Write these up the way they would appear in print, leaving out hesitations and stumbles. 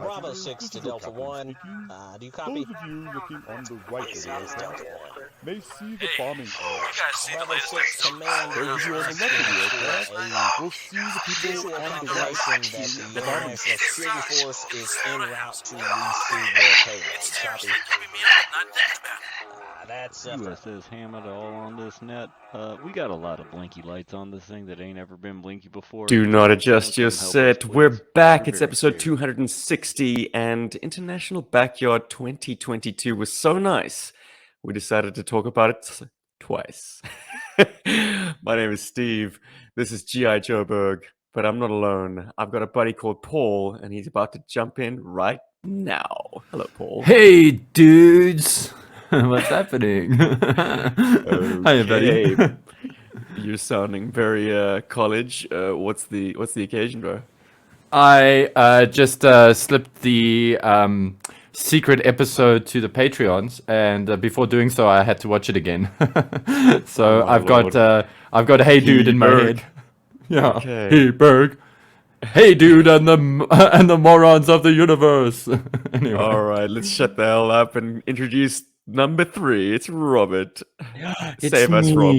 Bravo 6 to Delta 1. Do you copy? Those of you looking on the right of the aircraft may see the Hey, bombing area. you guys see the Bravo latest 6 thing? Command Those of is you on the asking left of the for aircraft a will see the people visual on the right confirmation that see the the bombing International area. Security Force is en route to receive Hey, their payload. it's Terrence Copy? not keeping me up at night. That's bad. That's USS Hammond all on this net. We got a lot of blinky lights on this thing that ain't ever been blinky before. Do Can not someone adjust your come help us, set. We're please? back. We're It's very episode scared. 260, and International Backyard 2022 was so nice. We decided to talk about it twice. My name is Steve. This is G.I. Joeberg, but I'm not alone. I've got a buddy called Paul, and he's about to jump in right now. Hello, Paul. Hey, dudes! What's happening? Hiya, buddy. Okay. You're sounding very college. What's the occasion, bro? I just slipped the secret episode to the Patreons, and before doing so, I had to watch it again. So Oh my I've got Hey Dude in my Berg. head. Yeah, Okay. Hey Berg. Hey Dude and the morons of the universe. Anyway. All right, let's shut the hell up and introduce number 3. It's Robert. Save us, Rob.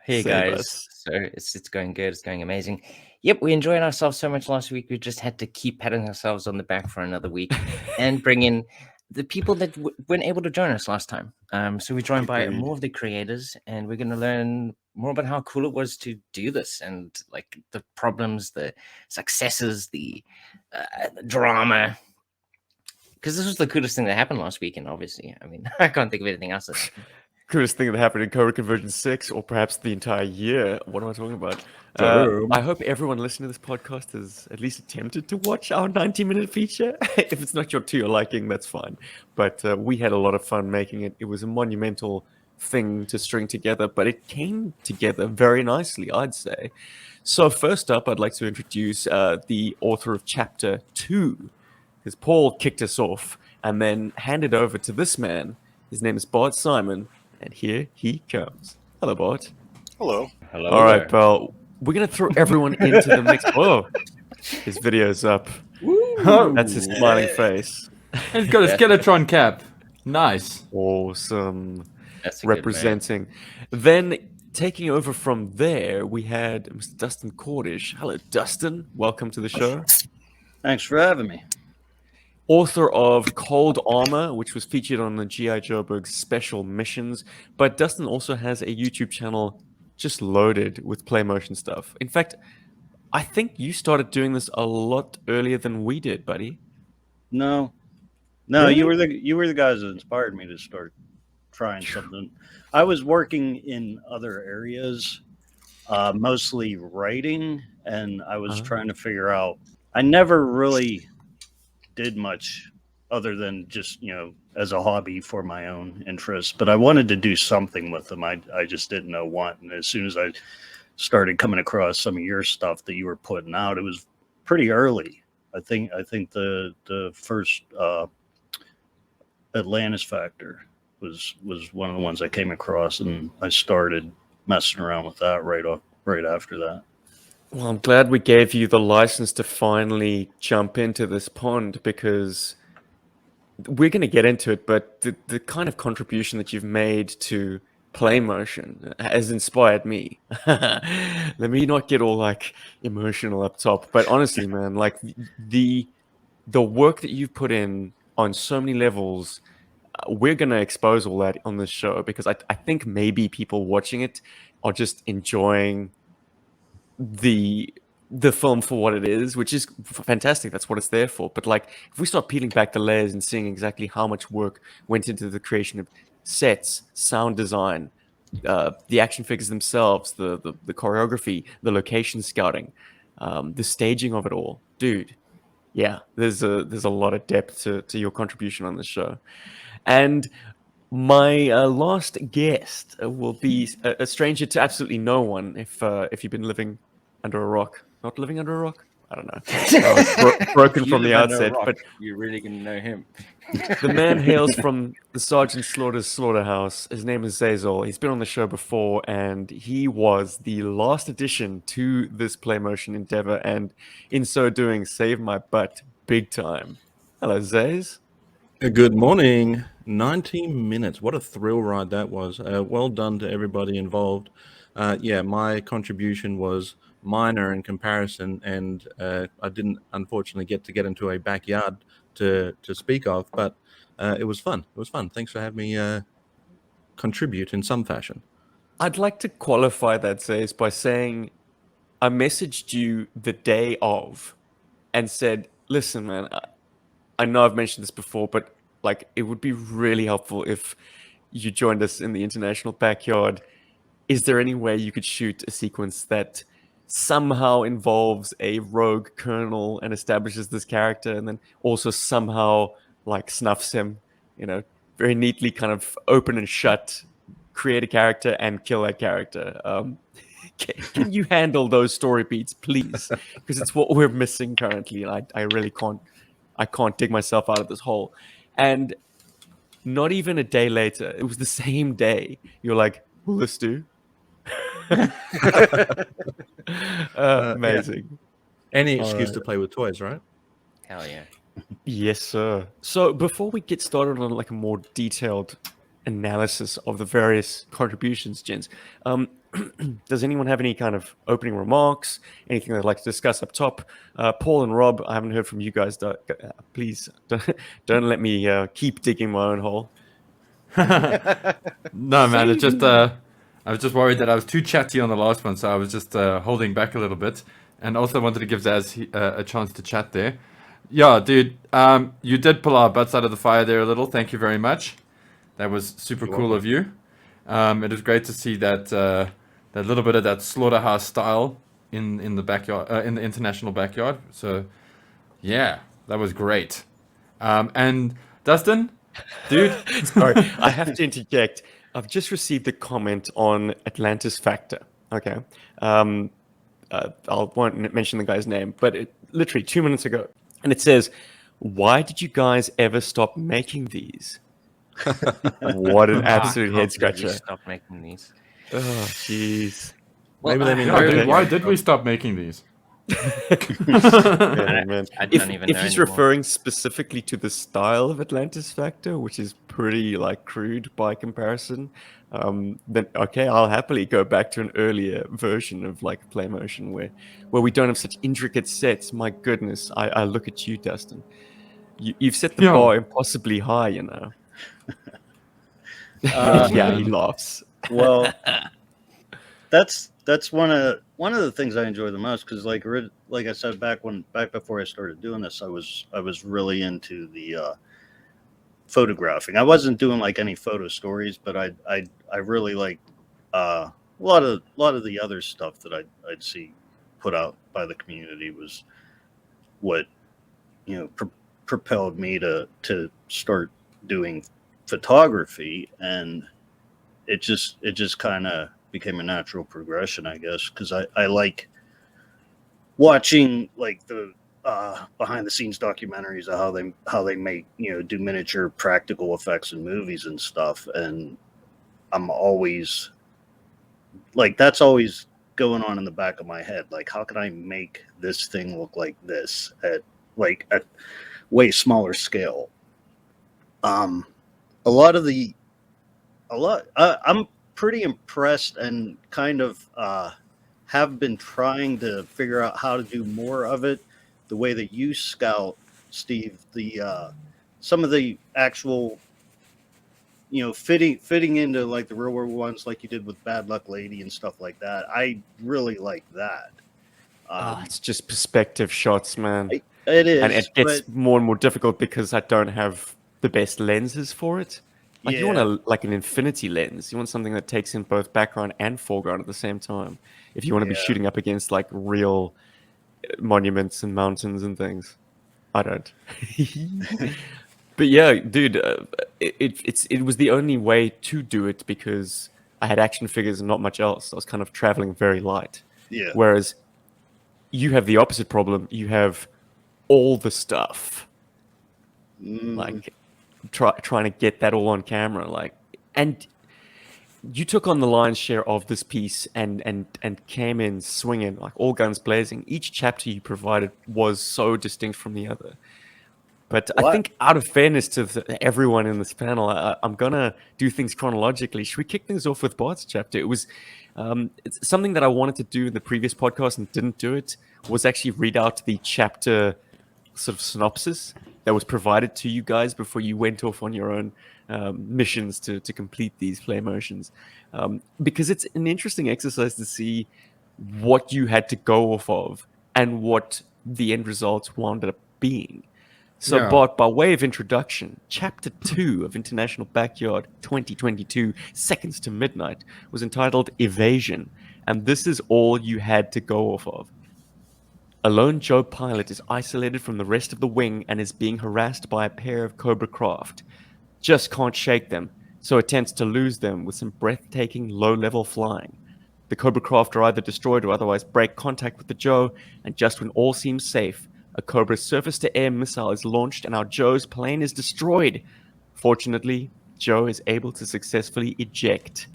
Hey Save guys, us. so it's going good. It's going amazing. Yep, we enjoyed ourselves so much last week. We just had to keep patting ourselves on the back for another week and bring in the people that weren't able to join us last time. So we're joined by Agreed. more of the creators, and we're going to learn more about how cool it was to do this, and like the problems, the successes, the drama. Because this was the coolest thing that happened last weekend. Obviously, I mean, I can't think of anything else. Coolest thing that happened in Code Conversion 6, or perhaps the entire year. What am I talking about? I hope everyone listening to this podcast has at least attempted to watch our 90-minute feature. If it's not to your liking, that's fine. But we had a lot of fun making it. It was a monumental thing to string together, but it came together very nicely, I'd say. So first up, I'd like to introduce the author of Chapter 2, because Paul kicked us off and then handed over to this man. His name is Bart Simon, and here he comes. Hello, Bart. Hello. Hello. All right, pal. We're going to throw everyone into the mix. Oh, his video's up. That's his smiling face. He's got a Skeletron cap. Nice. Awesome. That's a good man. Representing. Then taking over from there, we had Mr. Dustin Cordish. Hello, Dustin. Welcome to the show. Thanks for having me. Author of Cold Armor, which was featured on the G.I. Joeberg special missions. But Dustin also has a YouTube channel just loaded with play motion stuff. In fact, I think you started doing this a lot earlier than we did, buddy. No, Really? you were the guys that inspired me to start trying something. I was working in other areas, mostly writing, and I was trying to figure out. I never really did much other than just, as a hobby for my own interest, but I wanted to do something with them. I just didn't know what. And as soon as I started coming across some of your stuff that you were putting out, it was pretty early. I think the first Atlantis Factor was one of the ones I came across, and I started messing around with that right after that. Well, I'm glad we gave you the license to finally jump into this pond, because we're going to get into it, but the kind of contribution that you've made to play motion has inspired me. Let me not get all like emotional up top, but honestly, man, like the work that you've put in on so many levels, we're going to expose all that on this show, because I think maybe people watching it are just enjoying the film for what it is, which is fantastic. That's what it's there for. But like, if we start peeling back the layers and seeing exactly how much work went into the creation of sets, sound design, the action figures themselves, the choreography, the location scouting, the staging of it all, dude. Yeah, there's a lot of depth to your contribution on this show. And my last guest will be a stranger to absolutely no one if you've been living under a rock. Not living under a rock? I don't know. Broken from the outset. But you're really going to know him. the man hails from the Sergeant Slaughter's slaughterhouse. His name is Zazol. He's been on the show before, and he was the last addition to this play motion endeavor, and in so doing, saved my butt big time. Hello, Zays. Good morning. 90 minutes. What a thrill ride that was. Well done to everybody involved. Yeah, my contribution was minor in comparison, and I didn't unfortunately get into a backyard to speak of, but it was fun. It was fun. Thanks for having me contribute in some fashion. I'd like to qualify that, Zays, by saying I messaged you the day of and said, listen, man, I know I've mentioned this before, but like it would be really helpful if you joined us in the international backyard. Is there any way you could shoot a sequence that somehow involves a rogue colonel and establishes this character, and then also somehow like snuffs him, very neatly kind of open and shut, create a character and kill that character? Can you handle those story beats, please? Because it's what we're missing currently, and I really can't. I can't dig myself out of this hole. And not even a day later, it was the same day. You're like, will this do? Amazing. Any excuse to play with toys, right? Hell yeah. Yes, sir. So before we get started on like a more detailed analysis of the various contributions, gents, does anyone have any kind of opening remarks? Anything they'd like to discuss up top? Paul and Rob, I haven't heard from you guys. Please don't let me keep digging my own hole. No, man, it's just I was just worried that I was too chatty on the last one, so I was just holding back a little bit, and also wanted to give Zaz a chance to chat there. Yeah, dude, you did pull our butts out of the fire there a little. Thank you very much. That was super cool of you. It was great to see that that little bit of that slaughterhouse style in the backyard, in the international backyard. So, yeah, that was great. And Dustin, dude, sorry, I have to interject. I've just received a comment on Atlantis Factor. Okay, I won't mention the guy's name, but literally 2 minutes ago, and it says, "Why did you guys ever stop making these?" What an absolute head scratcher! Stop making these. Oh, jeez. Well, Maybe they mean yeah, dude, why did we stop making these? Man. I don't even If know he's anymore. referring specifically to the style of Atlantis Factor, which is pretty like crude by comparison, then okay, I'll happily go back to an earlier version of like PlayMotion where we don't have such intricate sets. My goodness, I look at you, Dustin. You've set the Yeah. bar impossibly high, Yeah, he laughs. Well, that's one of the things I enjoy the most, because like I said back before I started doing this, I was really into the photographing. I wasn't doing like any photo stories, but I really like a lot of the other stuff that I'd see put out by the community was what propelled me to start doing photography, and it just kind of became a natural progression, I guess, because I like watching like the behind the scenes documentaries of how they make do miniature practical effects in movies and stuff, and I'm always like, that's always going on in the back of my head, like, how can I make this thing look like this at way smaller scale. I'm pretty impressed, and kind of have been trying to figure out how to do more of it the way that you scout, Steve, the some of the actual fitting into like the real world ones, like you did with Bad Luck Lady and stuff like that. I really like that. It's just perspective shots, man. It is, And it gets but more and more difficult because I don't have the best lenses for it. Like you want like an infinity lens. You want something that takes in both background and foreground at the same time. If you want to be shooting up against like real monuments and mountains and things. I don't. But yeah, dude, it was the only way to do it because I had action figures and not much else. I was kind of traveling very light. yeah, Whereas you have the opposite problem. You have all the stuff. Like trying to get that all on camera, like, and you took on the lion's share of this piece and came in swinging, like all guns blazing. Each chapter you provided was so distinct from the other, But Well, I think, out of fairness to everyone in this panel, I'm gonna do things chronologically. Should we kick things off with Bart's chapter? It was it's something that I wanted to do in the previous podcast and didn't do it. Was actually read out the chapter sort of synopsis that was provided to you guys before you went off on your own missions to complete these play motions, because it's an interesting exercise to see what you had to go off of and what the end results wound up being. So, Yeah. Bart, by way of introduction, Chapter 2 of International Backyard 2022, Seconds to Midnight, was entitled Evasion, and this is all you had to go off of. A lone Joe pilot is isolated from the rest of the wing and is being harassed by a pair of Cobra craft. Just can't shake them, so attempts to lose them with some breathtaking low-level flying. The Cobra craft are either destroyed or otherwise break contact with the Joe, and just when all seems safe, a Cobra surface-to-air missile is launched and our Joe's plane is destroyed. Fortunately, Joe is able to successfully eject.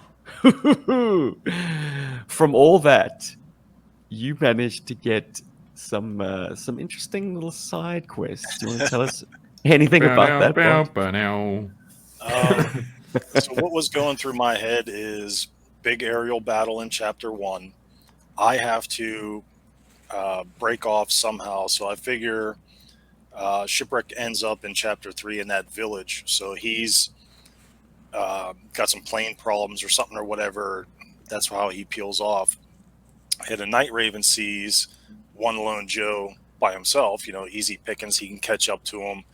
From all that, you managed to get some interesting little side quests. Do you want to tell us anything about that, Bart? So what was going through my head is big aerial battle in chapter 1. I have to break off somehow, so I figure Shipwreck ends up in chapter 3 in that village, so he's got some plane problems or something or whatever. That's how he peels off. And a Night Raven sees one lone Joe by himself, easy pickings. He can catch up to him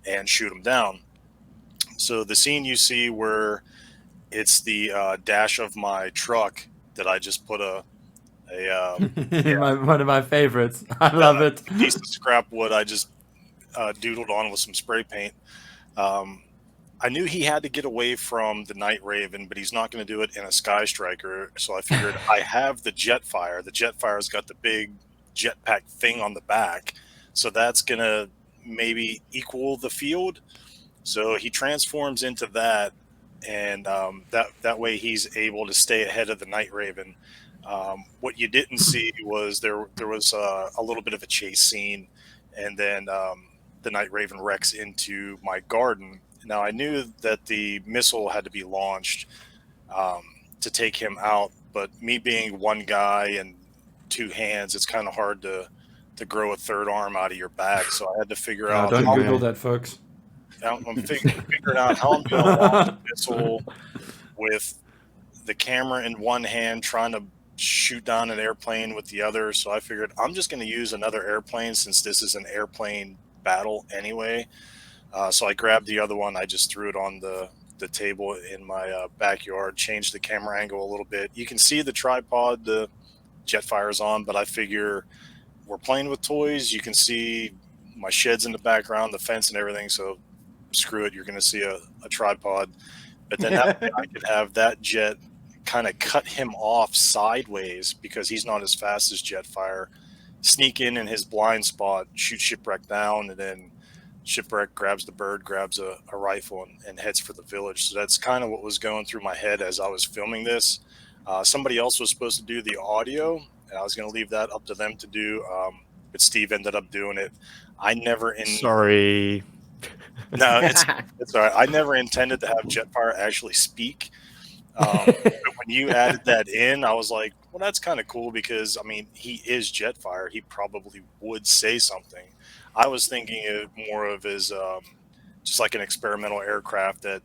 and shoot him down. So the scene you see where it's the dash of my truck that I just put One of my favorites. I love it. piece of scrap wood I just doodled on with some spray paint. I knew he had to get away from the Night Raven, but he's not going to do it in a Sky Striker. So I figured I have the Jetfire. The Jetfire's got the big jetpack thing on the back, so that's going to maybe equal the field. So he transforms into that, and that way he's able to stay ahead of the Night Raven. What you didn't see was there was a little bit of a chase scene, and then the Night Raven wrecks into my garden. Now, I knew that the missile had to be launched to take him out, but me being one guy and two hands, it's kind of hard to grow a third arm out of your back. So I had to figure out. Don't how- Google that, folks. I'm figuring out how I'm going to launch a missile with the camera in one hand, trying to shoot down an airplane with the other. So I figured I'm just going to use another airplane since this is an airplane battle anyway. So I grabbed the other one. I just threw it on the table in my backyard, changed the camera angle a little bit. You can see the tripod, the Jetfire's on, but I figure we're playing with toys. You can see my sheds in the background, the fence and everything. So screw it. You're going to see a tripod. But then that way I could have that jet kind of cut him off sideways because he's not as fast as Jetfire. Sneak in his blind spot, shoot Shipwreck down, and then Shipwreck grabs the bird, grabs a rifle, and heads for the village. So that's kind of what was going through my head as I was filming this. Somebody else was supposed to do the audio, and I was going to leave that up to them to do, but Steve ended up doing it. I never Sorry. No, it's all right. I never intended to have Jetfire actually speak. But when you added that in, I was like, well, that's kind of cool because, I mean, he is Jetfire. He probably would say something. I was thinking of more of as just like an experimental aircraft that,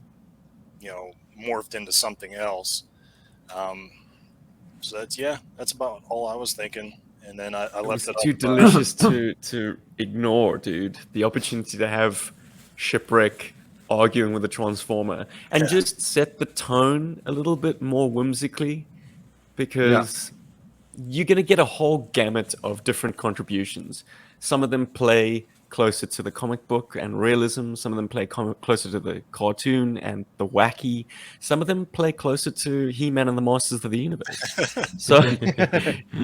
morphed into something else. So that's about all I was thinking. And then I left it too up. delicious to ignore, dude. The opportunity to have Shipwreck arguing with a transformer and just set the tone a little bit more whimsically, because you're going to get a whole gamut of different contributions. Some of them play closer to the comic book and realism. Some of them play closer to the cartoon and the wacky. Some of them play closer to He-Man and the Masters of the Universe. So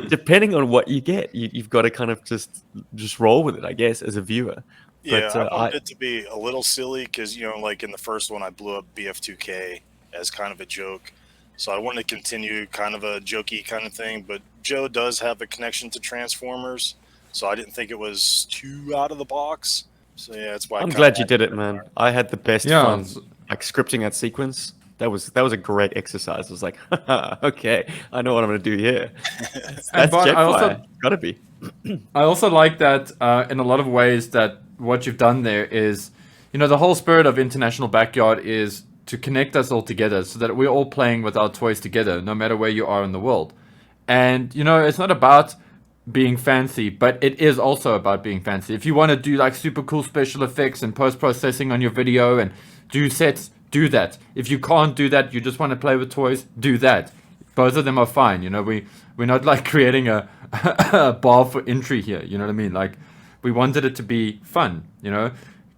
depending on what you get, you've got to kind of just roll with it, I guess, as a viewer. Yeah, But, I wanted it to be a little silly because, like in the first one, I blew up BF2K as kind of a joke. So I wanted to continue kind of a jokey kind of thing. But Joe does have a connection to Transformers. So I didn't think it was too out of the box. So yeah, that's why. I I'm kinda glad you had did to it, man. I had the best Yeah, fun, s- like scripting that sequence. That was a great exercise. I was like, okay, I know what I'm gonna do here. That's, and that's but I also Jetfire. Gotta be. I also like that in a lot of ways that what you've done there is, you know, the whole spirit of International Backyard is to connect us all together so that we're all playing with our toys together, no matter where you are in the world. And, you know, it's not about being fancy, but it is also about being fancy. If you want to do like super cool special effects and post processing on your video and do sets, do that. If you can't do that, you just want to play with toys, do that. Both of them are fine. You know, we're not like creating a, a bar for entry here. You know what I mean? Like we wanted it to be fun. You know,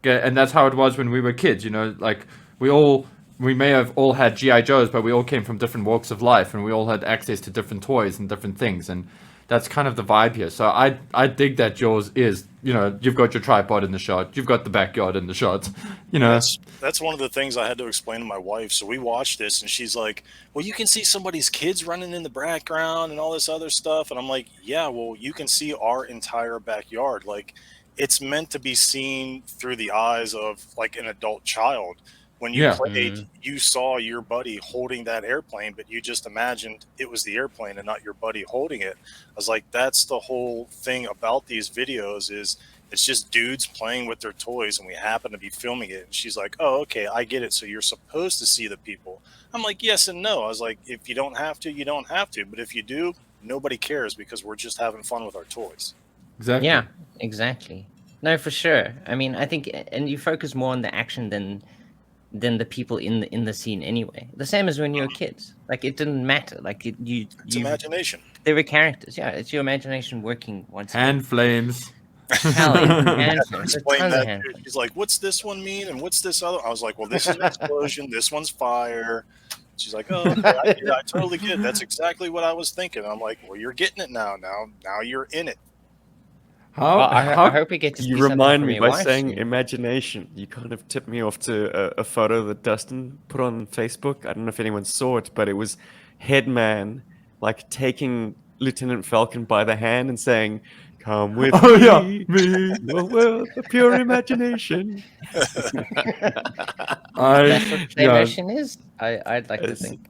and that's how it was when we were kids. You know, like we may have all had GI Joes, but we all came from different walks of life, and we all had access to different toys and different things, and that's kind of the vibe here. So I dig that yours is, you know, you've got your tripod in the shot, you've got the backyard in the shot, you know. That's one of the things I had to explain to my wife. So we watched this, and she's like, "Well, you can see somebody's kids running in the background and all this other stuff." And I'm like, "Yeah, well, you can see our entire backyard. Like, it's meant to be seen through the eyes of like an adult child." When you Yeah. played, you saw your buddy holding that airplane, but you just imagined it was the airplane and not your buddy holding it. I was like, that's the whole thing about these videos is it's just dudes playing with their toys, and we happen to be filming it. And she's like, "Oh, okay, I get it. So you're supposed to see the people." I'm like, "Yes and no." I was like, "If you don't have to, you don't have to. But if you do, nobody cares because we're just having fun with our toys." Exactly. Yeah, exactly. No, for sure. I mean, I think, and you focus more on the action than the people in the scene anyway. The same as when you were kids. Like it didn't matter. Like It's imagination. they were characters. Yeah, it's your imagination working once again. Hand flames. Hell, yeah, hand I flames. explained Tons of that. hand Too. She's like, "What's this one mean? And what's this other?" I was like, "Well, this is an explosion. This one's fire." She's like, "Oh, okay, I totally get it. That's exactly what I was thinking." I'm like, "Well, you're getting it now. Now you're in it." How, Well, I how hope we get to see You something remind from me your by wife saying soon. imagination. You kind of tipped me off to a photo that Dustin put on Facebook. I don't know if anyone saw it, but it was Headman like taking Lieutenant Falcon by the hand and saying, "Come with Oh, me, yeah, me." your world of pure imagination." That's what play yeah, motion is. I'd like to As think.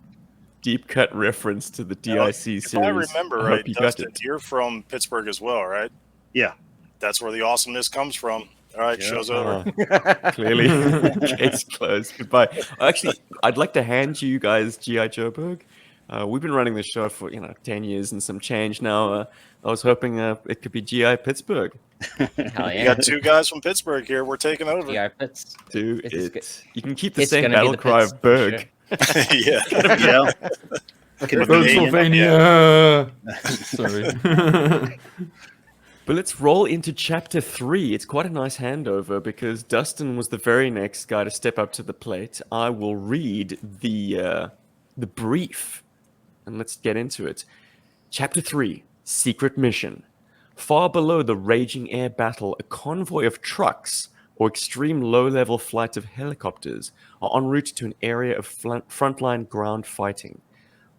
deep cut reference to the Now, DIC series. if I remember I right, hope you got Dustin, it. you're from Pittsburgh as well, right? Yeah. That's where the awesomeness comes from. All right, Yeah. show's over. Clearly, case closed. Goodbye. Actually, I'd like to hand you guys GI Joburg. We've been running the show for 10 years and some change now. I was hoping it could be GI Pittsburgh. Hell You yeah. got two guys from Pittsburgh here. We're taking over. GI Pits. Do This is it. good. You can keep the It's same gonna be battle the cry Pits, of for Berg. Yeah. Yeah. Pennsylvania. Sorry. But let's roll into chapter 3. It's quite a nice handover because Dustin was the very next guy to step up to the plate. I will read the brief, and let's get into it. Chapter 3, Secret Mission. Far below the raging air battle, a convoy of trucks or extreme low-level flight of helicopters are en route to an area of frontline ground fighting.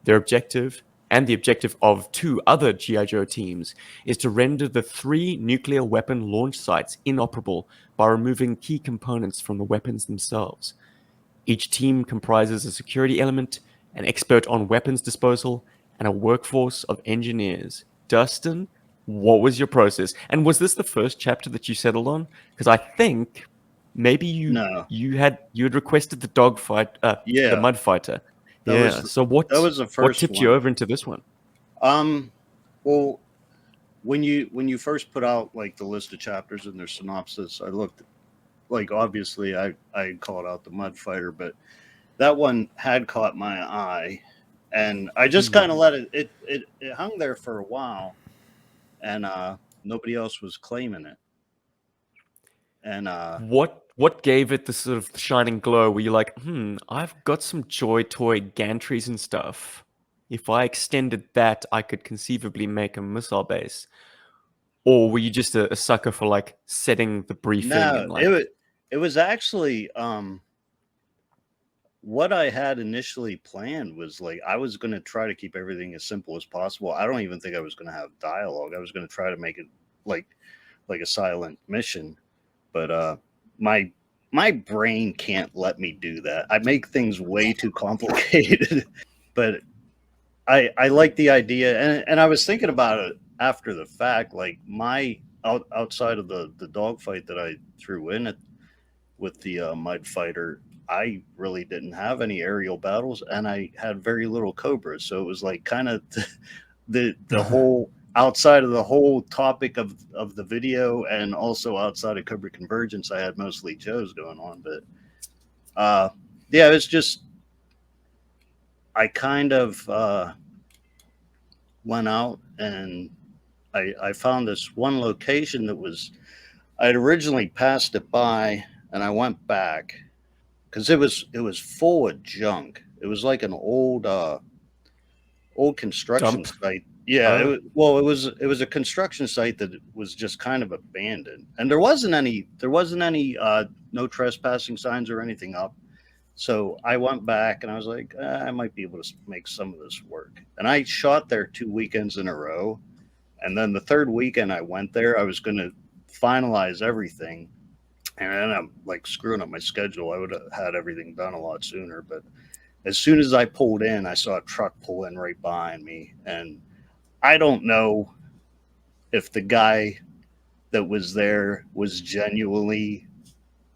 Their objective, and the objective of 2 other G.I. Joe teams, is to render the 3 nuclear weapon launch sites inoperable by removing key components from the weapons themselves. Each team comprises a security element, an expert on weapons disposal, and a workforce of engineers. Dustin, what was your process? And was this the first chapter that you settled on? Because I think maybe you had requested the dogfight, the mud fighter. So what the first what tipped you one. over into this one? Well, when you first put out like the list of chapters and their synopsis, I looked, like, obviously I called out the mud fighter, but that one had caught my eye, and I just kind of let it hung there for a while, and nobody else was claiming it. And What gave it the sort of shining glow where you're like, I've got some Joy Toy gantries and stuff. If I extended that, I could conceivably make a missile base. Or were you just a sucker for like setting the briefing? no, and, like, it was actually what I had initially planned was like I was going to try to keep everything as simple as possible. I don't even think I was going to have dialogue. I was going to try to make it like a silent mission. but my brain can't let me do that. I make things way too complicated. But I like the idea, and I was thinking about it after the fact. Like my outside of the dogfight that I threw in with the mud fighter, I really didn't have any aerial battles, and I had very little cobras. So it was like kind of the whole outside of the whole topic of the video, and also outside of Cobra Convergence, I had mostly Joes going on. But yeah, it's just I kind of went out and I found this one location that was I'd originally passed it by, and I went back because it was full of junk. It was like an old construction site. Yeah, it was a construction site that was just kind of abandoned, and there wasn't any no trespassing signs or anything up. So I went back and I was like, I might be able to make some of this work. And I shot there 2 weekends in a row, and then the third weekend I went there, I was going to finalize everything, and then I'm like screwing up my schedule. I would have had everything done a lot sooner, but as soon as I pulled in, I saw a truck pull in right behind me, and I don't know if the guy that was there was genuinely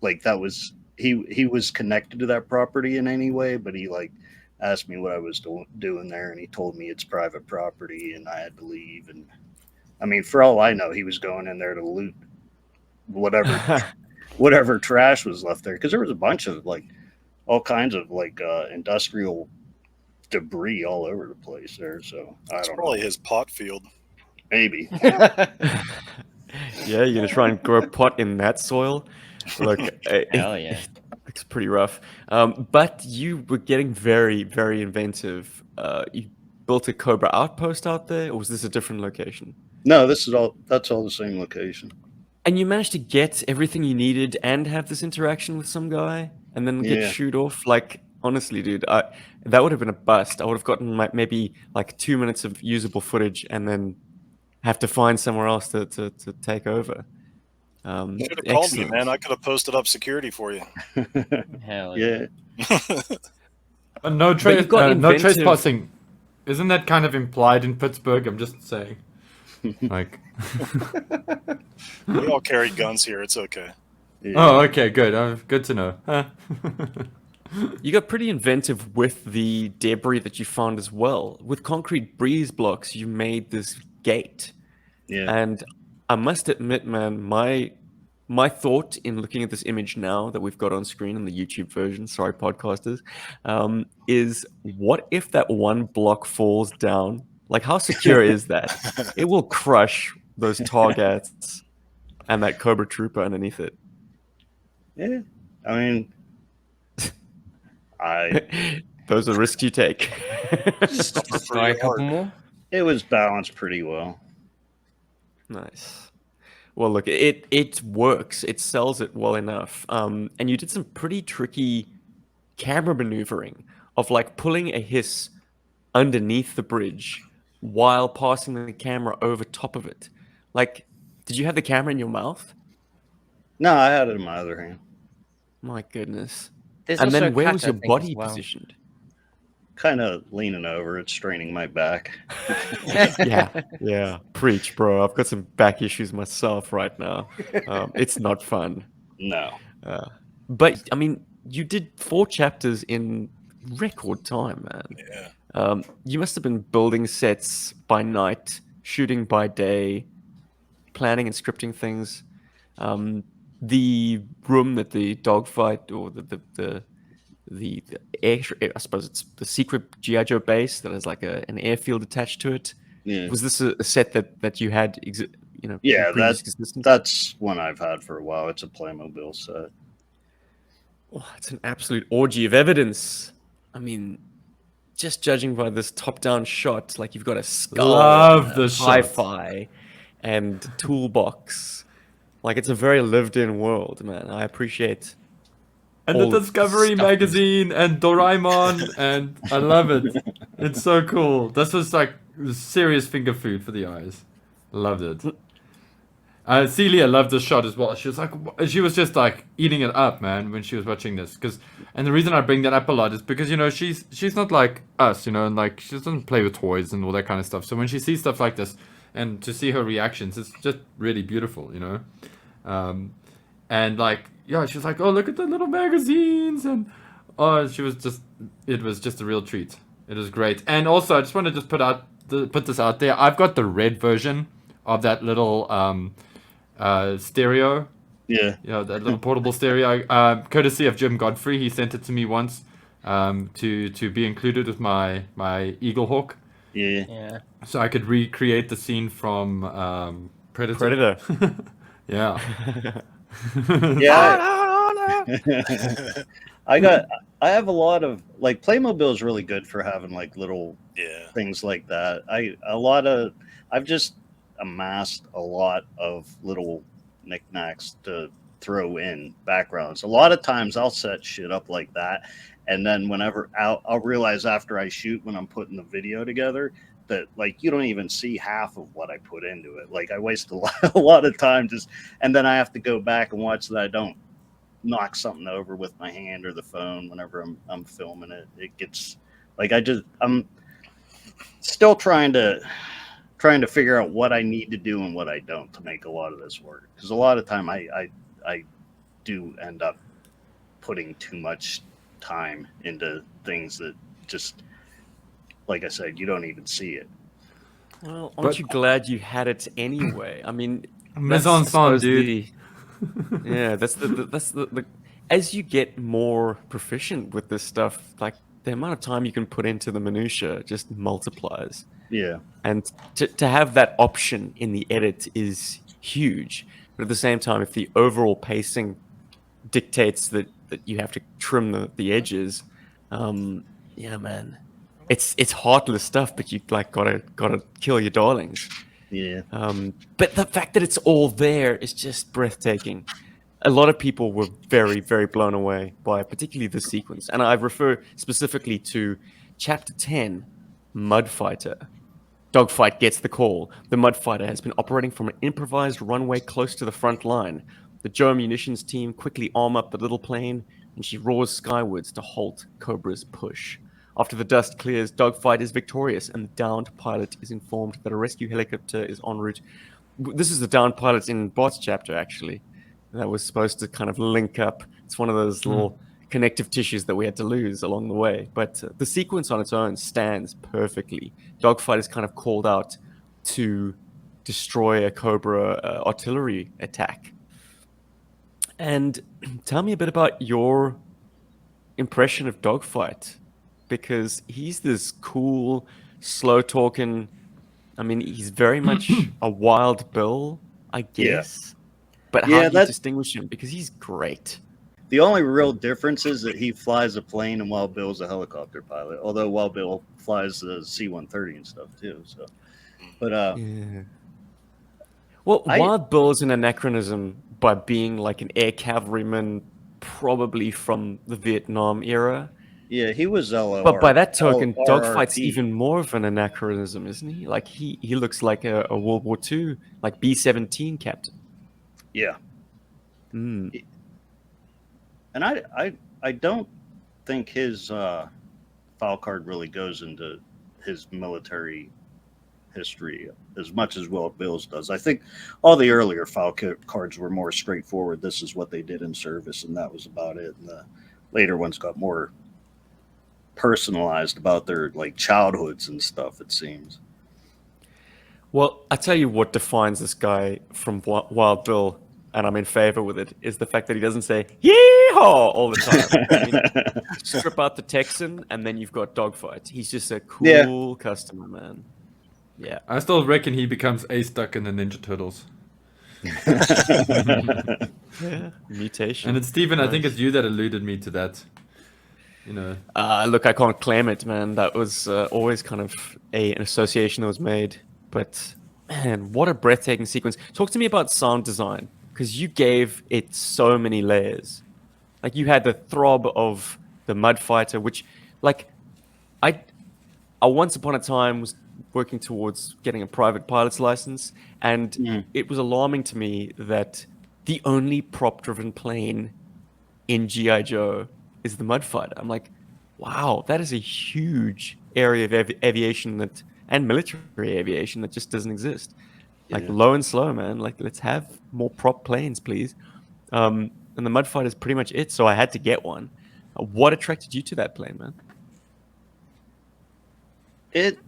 like that was he was connected to that property in any way, but he like asked me what I was doing there, and he told me it's private property and I had to leave. And I mean, for all I know, he was going in there to loot whatever trash was left there, because there was a bunch of like all kinds of like industrial debris all over the place there. So I It's don't probably know. his pot field. Maybe. Yeah, you're gonna try and grow a pot in that soil. Look, Hell yeah. it's pretty rough. But you were getting very, very inventive. You built a Cobra outpost out there, or was this a different location? No, that's all the same location. And you managed to get everything you needed and have this interaction with some guy, and then get Yeah. shoot off. Like, honestly, dude, that would have been a bust. I would have gotten like maybe like 2 minutes of usable footage, and then have to find somewhere else to take over. You should have called me, Excellent. man. I could have posted up security for you. Hell yeah. Yeah. No you've got no inventive- trespassing. Isn't that kind of implied in Pittsburgh? I'm just saying. Like. We all carry guns here. It's okay. Oh, okay, good. Good to know. Huh? You got pretty inventive with the debris that you found as well. With concrete breeze blocks, you made this gate. Yeah. And I must admit, man, my thought in looking at this image now that we've got on screen in the YouTube version, sorry, podcasters, is what if that one block falls down? Like, how secure is that? It will crush those targets and that Cobra Trooper underneath it. Yeah. I mean, Those are risks you take. Just try a couple more. it was balanced pretty well. Nice. Well, look, it works. It sells it well enough. And you did some pretty tricky camera maneuvering of like pulling a hiss underneath the bridge while passing the camera over top of it. Like, did you have the camera in your mouth? No, I had it in my other hand. My goodness. There's And also then a where cat, was I your think, as body well. positioned? Kind of leaning over. It's straining my back. Yeah. Preach, bro. I've got some back issues myself right now. It's not fun. No. But I mean, you did 4 chapters in record time, man. Yeah. You must have been building sets by night, shooting by day, planning and scripting things. The room that the dogfight or the air, I suppose it's the secret G.I. Joe base that has like an airfield attached to it. Yeah. Was this a set that you had, Yeah, previous existence? that's one I've had for a while. It's a Playmobil set. Oh, it's an absolute orgy of evidence. I mean, just judging by this top-down shot, like you've got a skull, Love and a the shot. hi-fi, and toolbox. Like, it's a very lived-in world, man. I appreciate. And all the of Discovery stuff. magazine and Doraemon, and I love it. It's so cool. This was like serious finger food for the eyes. Loved it. Celia loved this shot as well. She was just like eating it up, man, when she was watching this. And the reason I bring that up a lot is because, you know, she's not like us, you know, and like she doesn't play with toys and all that kind of stuff. So when she sees stuff like this, and to see her reactions, it's just really beautiful, you know. And like, yeah, she was like, oh, look at the little magazines, and oh, it was just a real treat. It was great. And also, I just want to just put this out there. I've got the red version of that little stereo. Yeah. You know, that little portable stereo. Courtesy of Jim Godfrey. He sent it to me once to be included with my Eaglehawk. Yeah. Yeah. So I could recreate the scene from Predator. Yeah. Yeah. I have a lot of like Playmobil is really good for having like little things like that. I've just amassed a lot of little knickknacks to throw in backgrounds. A lot of times I'll set shit up like that, and then whenever I'll realize after I shoot when I'm putting the video together that like you don't even see half of what I put into it. Like I waste a lot of time just, and then I have to go back and watch that I don't knock something over with my hand or the phone whenever I'm filming it. It gets like I'm still trying to figure out what I need to do and what I don't to make a lot of this work, because a lot of time I do end up putting too much time into things that just, like I said, you don't even see it. Well, aren't you glad you had it anyway? I mean, Mise en scène, dude. Yeah, that's the as you get more proficient with this stuff, like the amount of time you can put into the minutia just multiplies. Yeah. And to have that option in the edit is huge. But at the same time, if the overall pacing dictates that you have to trim the edges, yeah, man, it's heartless stuff. But you like gotta kill your darlings. Yeah. But the fact that it's all there is just breathtaking. A lot of people were very, very blown away by particularly the sequence. And I refer specifically to Chapter 10, Mud Fighter. Dogfight gets the call. The Mud Fighter has been operating from an improvised runway close to the front line. The Joe Munitions team quickly arm up the little plane, and she roars skywards to halt Cobra's push. After the dust clears, Dogfight is victorious, and the downed pilot is informed that a rescue helicopter is en route. This is the downed pilot in Bart's chapter, actually. That was supposed to kind of link up. It's one of those little connective tissues that we had to lose along the way. But the sequence on its own stands perfectly. Dogfight is kind of called out to destroy a Cobra artillery attack. And tell me a bit about your impression of Dogfight, because he's this cool, slow-talking. I mean, he's very much a Wild Bill, I guess. But how do you distinguish him? Because he's great. The only real difference is that he flies a plane and Wild Bill's a helicopter pilot. Although Wild Bill flies the C-130 and stuff too. So, but yeah. Well, Wild Bill is an anachronism by being like an air cavalryman, probably from the Vietnam era. Yeah, he was LOR. But by that token, Dogfight's even more of an anachronism, isn't he? Like he looks like a World War II, like B-17 captain. Yeah. Mm. And I don't think his file card really goes into his military history as much as Wild Bill's does. I think all the earlier file cards were more straightforward. This is what they did in service, and that was about it. And the later ones got more personalized about their like childhoods and stuff, it seems. Well, I tell you what defines this guy from Wild Bill, and I'm in favor with it, is the fact that he doesn't say "yeehaw" all the time. I mean, strip out the Texan, and then you've got Dogfight. He's just a cool customer, man. Yeah. I still reckon he becomes A-Stuck in the Ninja Turtles. Yeah, mutation. And it's Steven, I think it's you that alluded me to that. You know. Look, I can't claim it, man. That was always kind of an association that was made. But man, what a breathtaking sequence. Talk to me about sound design, because you gave it so many layers. Like you had the throb of the Mud Fighter, which, like, I once upon a time was working towards getting a private pilot's license, and it was alarming to me that the only prop-driven plane in G.I. Joe is the Mudfighter. I'm like, wow, that is a huge area of aviation and military aviation that just doesn't exist. Like low and slow, man. Like, let's have more prop planes, please. And the Mudfighter is pretty much it. So I had to get one. What attracted you to that plane, man? It,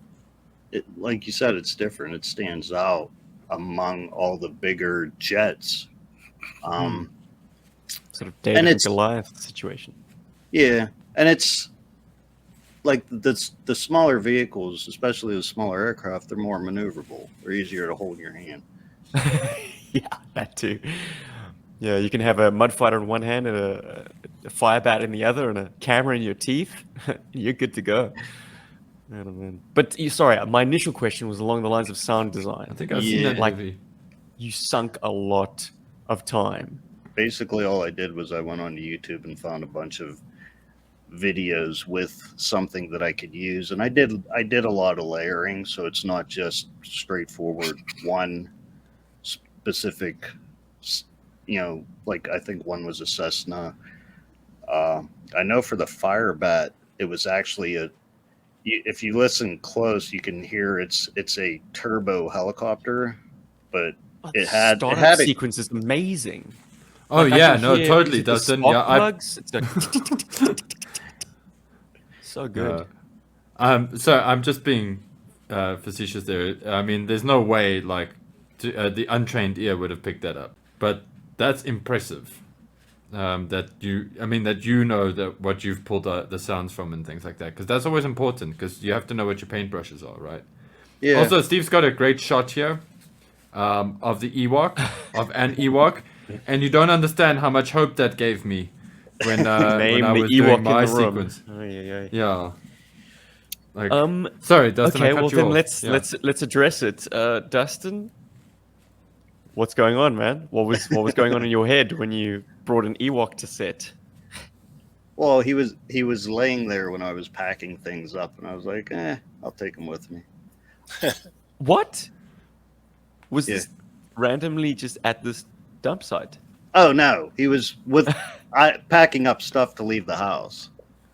like you said, it's different. It stands out among all the bigger jets. Sort of David and Goliath situation. Yeah, and it's like the smaller vehicles, especially the smaller aircraft, they're more maneuverable. They're easier to hold in your hand. Yeah, that too. Yeah, you can have a Mudfighter in one hand and a fire bat in the other and a camera in your teeth. You're good to go. I don't know. But sorry, my initial question was along the lines of sound design. I think I've seen that movie. You sunk a lot of time. Basically, all I did was I went on YouTube and found a bunch of videos with something that I could use, and I did a lot of layering, so it's not just straightforward one specific, like I think one was a Cessna. I know for the Firebat, it was actually if you listen close, you can hear it's a turbo helicopter, but it had a sequence is amazing. Oh yeah, no, totally, Dustin. Yeah, so good. So I'm just being facetious there. I mean, there's no way like the untrained ear would have picked that up, but that's impressive. That you know that what you've pulled the sounds from and things like that, because that's always important, because you have to know what your paintbrushes are, right? Yeah. Also, Steve's got a great shot here of the Ewok, of an Ewok, and you don't understand how much hope that gave me when I was doing my sequence. Yeah. Like, sorry, Dustin. Okay, I cut well you then off. let's address it. Dustin, what's going on, man? What was going on in your head when you brought an Ewok to set? Well, he was laying there when I was packing things up, and I was like, I'll take him with me. What? Was this randomly just at this dump site? Oh no, he was packing up stuff to leave the house.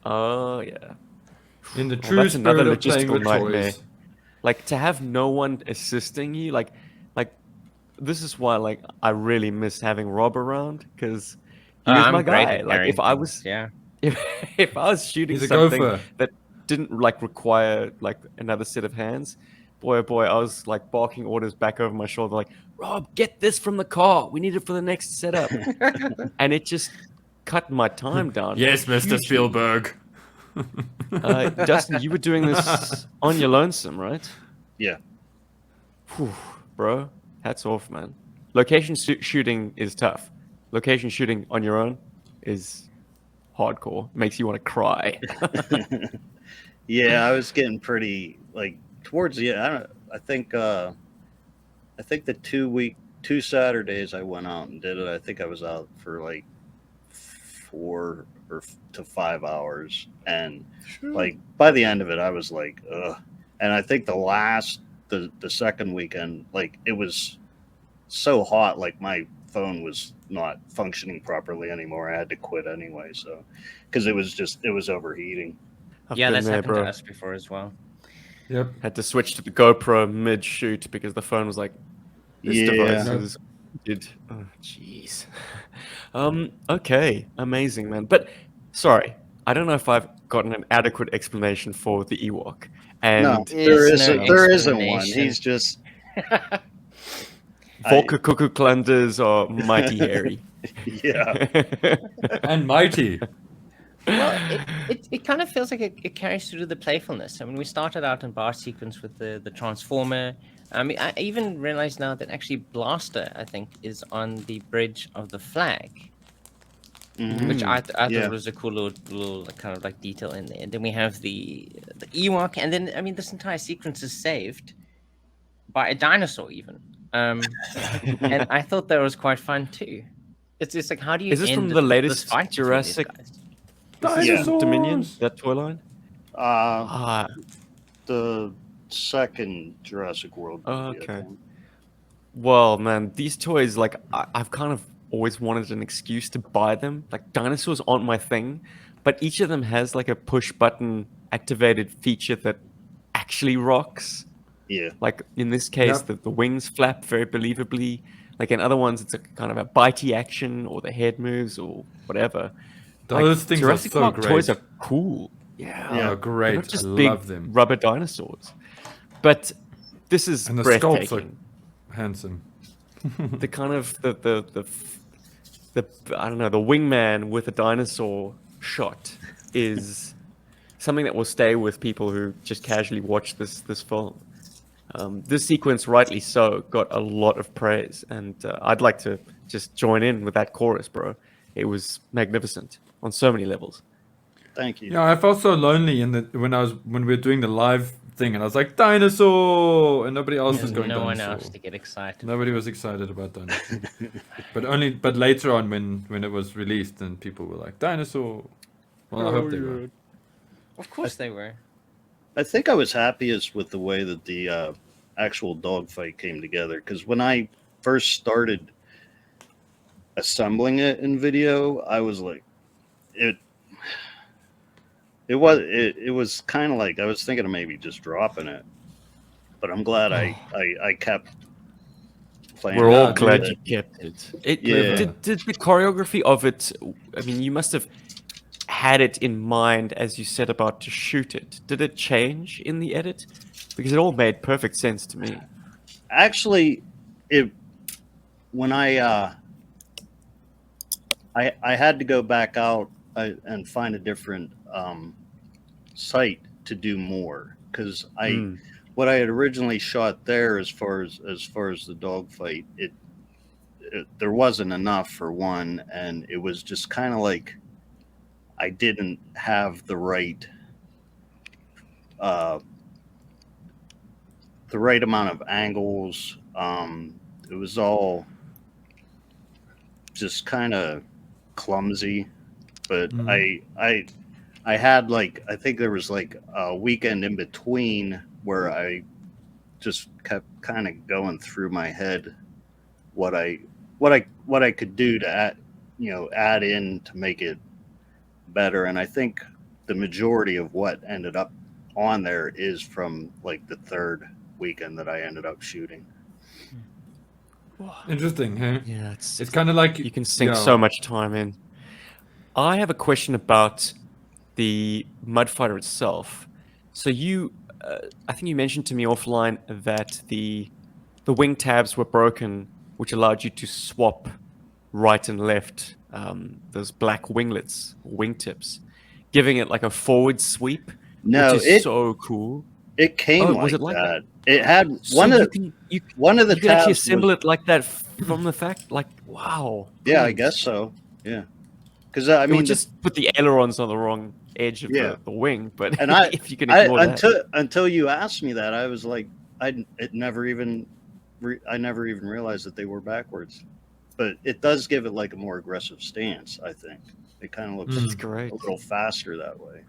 Oh yeah. In the true spirit of playing with toys. Like, to have no one assisting you, like this is why, like, I really miss having Rob around, because he was my guy. Like, if I was if I was shooting something that didn't like require like another set of hands, boy oh boy, I was like barking orders back over my shoulder, like, Rob, get this from the car. We need it for the next setup. And it just cut my time down. Yes, Mr. Spielberg. Dustin, you were doing this on your lonesome, right? Yeah. Whew, bro, hats off, man. Location shooting is tough. Location shooting on your own is hardcore. Makes you want to cry. Yeah, I was getting pretty like towards the end. I think the 2 Saturdays I went out and did it. I think I was out for like 4 to 5 hours, and like by the end of it I was like, ugh. And I think the second weekend, like, it was so hot, like my phone was not functioning properly anymore. I had to quit anyway, so because it was overheating. That's happened to us before as well. Yep. Had to switch to the GoPro mid shoot because the phone was like, this device is good. Oh jeez. Okay, amazing, man. But sorry, I don't know if I've gotten an adequate explanation for the Ewok. And no, there isn't one. He's just Volker Cuckoo Klunders or Mighty Harry. Yeah. And Mighty. Well, it kind of feels like it carries through the playfulness. I mean, we started out in bar sequence with the Transformer. I mean, I even realize now that actually Blaster, I think, is on the bridge of the flag, which I thought was a cool little kind of like detail in there. And then we have the Ewok, and then I mean, this entire sequence is saved by a dinosaur, even. And I thought that was quite fun too. It's just like, how do you? Is this from the latest Jurassic? Yeah. Dominion, that toy line? The second Jurassic World movie. I Okay. think. Well, man, these toys, like, I've kind of always wanted an excuse to buy them. Like, dinosaurs aren't my thing, but each of them has, like, a push button activated feature that actually rocks. Yeah. Like, in this case, Yep. the wings flap very believably. Like, in other ones, it's a kind of a bitey action, or the head moves, or whatever. Those Like, things Jurassic are so Park great. toys are cool. Yeah. Oh, They're great. not just I big love them. rubber dinosaurs. But this is And the sculpts breathtaking. are handsome. The kind of the I don't know, the wingman with a dinosaur shot is something that will stay with people who just casually watch this film. This sequence, rightly so, got a lot of praise, and I'd like to just join in with that chorus, bro. It was magnificent on so many levels. Thank you. Yeah, I felt so lonely when we were doing the live thing, and I was like, dinosaur, and nobody else was And going no one dinosaur. else to get excited. Nobody was excited about dinosaur. but later on when it was released, and people were like, dinosaur. Well, I hope they were. Of course they were. I think I was happiest with the way that the actual dogfight came together, because when I first started assembling it in video, I was like, it was kind of like I was thinking of maybe just dropping it, but I'm glad I kept playing. We're all around glad with you it. kept it. Yeah. Did the choreography of it? I mean, you must have had it in mind as you set about to shoot it. Did it change in the edit? Because it all made perfect sense to me. Actually, when I had to go back out and find a different site to do more, because what I had originally shot there, as far as the dogfight, there wasn't enough for one, and it was just kind of like I didn't have the right amount of angles. It was all just kind of clumsy, but I had, like, I think there was like a weekend in between where I just kept kind of going through my head what I could do to add in to make it better. And I think the majority of what ended up on there is from like the third weekend that I ended up shooting. Interesting, huh? Yeah, it's kind of like you can sink so much time in. I have a question about the Mudfighter itself. So I think you mentioned to me offline that the wing tabs were broken, which allowed you to swap right and left those black winglets, wingtips, giving it like a forward sweep. No, which is so cool. It came Oh, like, was it like that. It had So one you of can the actually tabs assemble was- it like that from the fact, like, wow. Yeah, I brilliant. guess so. Yeah, because I It mean, would just put the ailerons on the wrong edge of Yeah. the wing, but and I if you can ignore that. until you asked me that, I was like, I never even realized that they were backwards. But it does give it like a more aggressive stance. I think it kind of looks That's great. a little faster that way.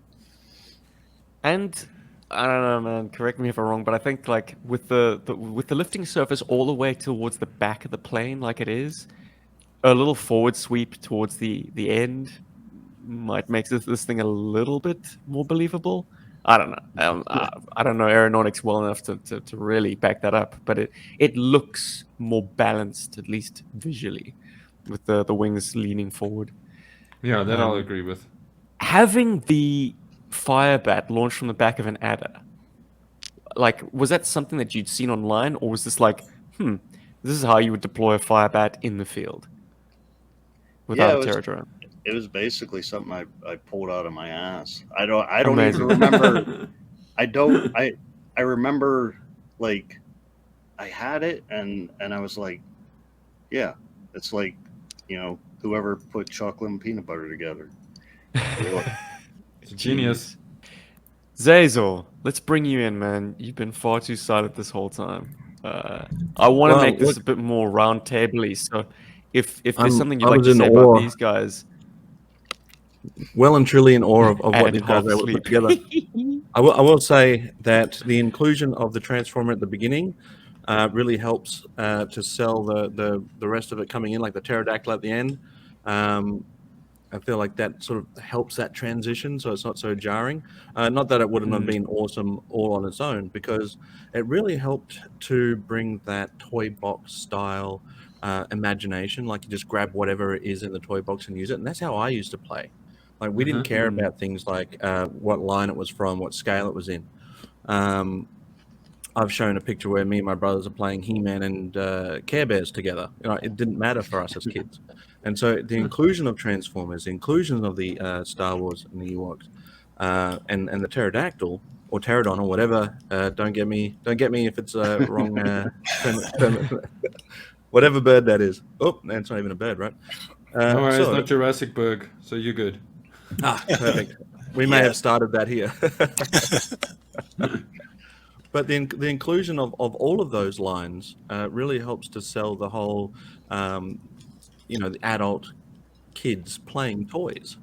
And I don't know, man. Correct me if I'm wrong, but I think like with the lifting surface all the way towards the back of the plane, like it is, a little forward sweep towards the end might make this thing a little bit more believable. I don't know. I don't know aeronautics well enough to really back that up, but it looks more balanced, at least visually, with the wings leaning forward. Yeah, that I'll agree with. Having the Firebat launched from the back of an adder, like, was that something that you'd seen online, or was this like, this is how you would deploy a Firebat in the field without a Terradrone? It was basically something I pulled out of my ass. I don't Amazing. even remember. I remember, like, I had it and I was like, yeah, it's like, whoever put chocolate and peanut butter together. It's a genius. Zazel, let's bring you in, man. You've been far too silent this whole time. I want to Well, make this look- a bit more round table-y, so if there's I'm- something you'd I like was to in say about awe. these guys. Well and truly in awe of what And these guys half were able to put asleep. together. I will say that the inclusion of the transformer at the beginning really helps to sell the rest of it coming in, like the pterodactyl at the end. I feel like that sort of helps that transition, so it's not so jarring. Not that it wouldn't have been awesome all on its own, because it really helped to bring that toy box style imagination. Like you just grab whatever it is in the toy box and use it, and that's how I used to play. Like we didn't care about things like what line it was from, what scale it was in. I've shown a picture where me and my brothers are playing He-Man and Care Bears together. You know, it didn't matter for us as kids. And so the inclusion of Transformers, the inclusion of the Star Wars and the Ewoks, and the pterodactyl or pterodon or whatever. Don't get me if it's wrong. Whatever bird that is. Oh, it's not even a bird, right? No worries, so- it's not Jurassic Berg, so you're good. Perfect. We may have started that here. But the inclusion of all of those lines really helps to sell the whole, the adult kids playing toys.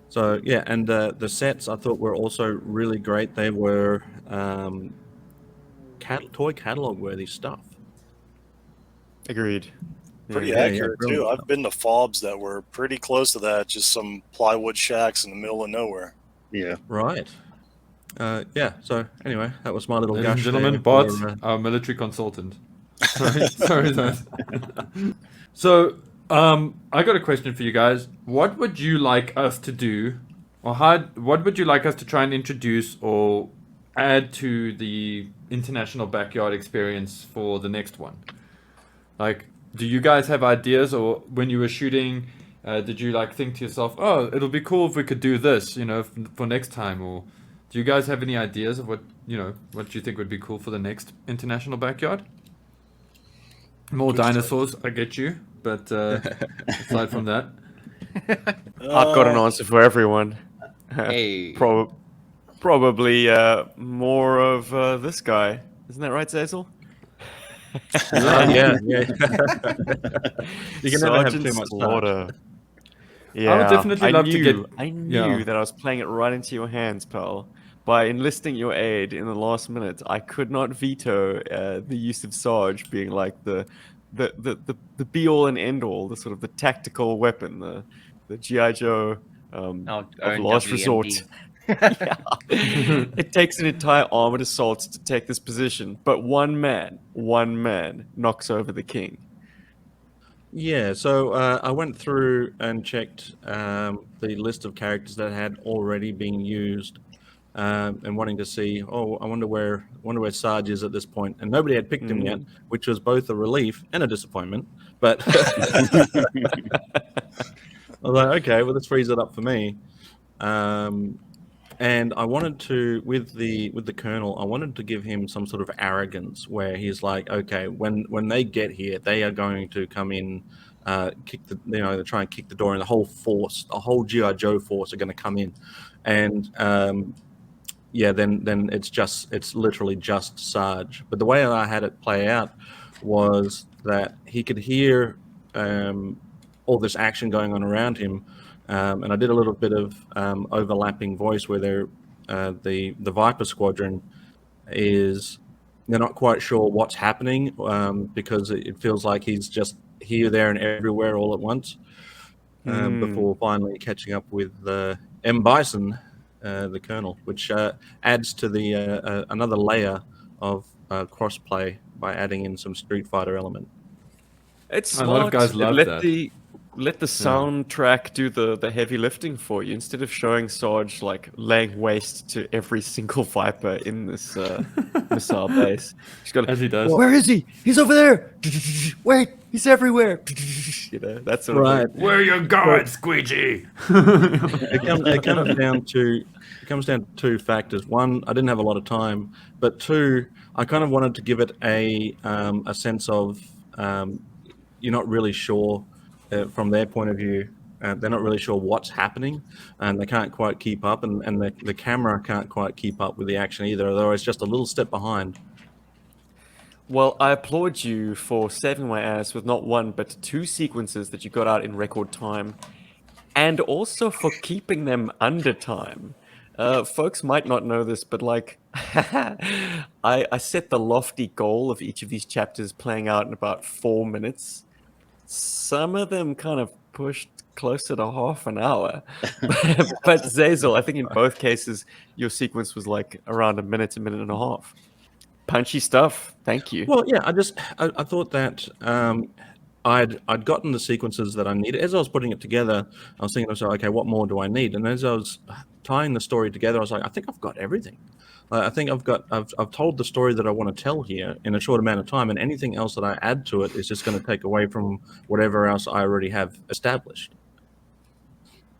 So yeah, and the sets I thought were also really great. They were toy catalog worthy stuff. Agreed. Pretty Yeah. accurate too. brilliant. I've been to fobs that were pretty close to that, just some plywood shacks in the middle of nowhere. Yeah. Right. Yeah. So anyway, that was my little Ladies and gush gentlemen, there Bart, for, our military consultant. Sorry. So, I got a question for you guys. What would you like us to do, or what would you like us to try and introduce or add to the international backyard experience for the next one? Like, do you guys have ideas, or when you were shooting, did you like think to yourself, oh, it'll be cool if we could do this, for next time, or do you guys have any ideas of what you think would be cool for the next international backyard? More dinosaurs, I get you, but aside from that, I've got an answer for everyone. Hey. Probably more of this guy. Isn't that right, Cecil? yeah. You can never have Sergeant too much Slaughter. I Yeah, would definitely love to get. I knew yeah. that I was playing it right into your hands, pal. By enlisting your aid in the last minute, I could not veto the use of Sarge being like the be all and end all, the sort of the tactical weapon, the GI Joe of last resort. Yeah. It takes an entire armored assault to take this position, but one man knocks over the king. Yeah, so I went through and checked the list of characters that had already been used, and wanting to see, I wonder where Sarge is at this point, and nobody had picked him yet, which was both a relief and a disappointment. But I was like, okay, well, this frees it up for me. And I wanted to, with the Colonel, I wanted to give him some sort of arrogance where he's like, okay, when they get here, they are going to come in, they try and kick the door, and the whole force, the whole GI Joe force, are going to come in, and then it's literally just Sarge. But the way I had it play out was that he could hear all this action going on around him. And I did a little bit of overlapping voice where the Viper Squadron they're not quite sure what's happening because it feels like he's just here, there, and everywhere all at once before finally catching up with M. Bison, the Colonel, which adds to the another layer of crossplay by adding in some Street Fighter element. It's A lot of smart. guys love that. Let the soundtrack do the heavy lifting for you instead of showing Sarge like laying waste to every single Viper in this missile base. She's got As he does. Where is he? He's over there. Wait, he's everywhere. That sort of Right. thing. Where are you going, Squeegee? It comes down to two factors. One, I didn't have a lot of time, but two, I kind of wanted to give it a sense of you're not really sure from their point of view. They're not really sure what's happening, and they can't quite keep up, and the camera can't quite keep up with the action either. They're always just a little step behind. Well, I applaud you for saving my ass with not one but two sequences that you got out in record time, and also for keeping them under time. Folks might not know this, but like, I set the lofty goal of each of these chapters playing out in about 4 minutes. Some of them kind of pushed closer to half an hour. But Zazel, I think in both cases, your sequence was like around a minute and a half. Punchy stuff. Thank you. Well, yeah, I thought that I'd gotten the sequences that I needed. As I was putting it together, I was thinking to myself, okay, what more do I need? And as I was tying the story together, I was like, I think I've got everything. I think I've told the story that I want to tell here in a short amount of time, and anything else that I add to it is just going to take away from whatever else I already have established.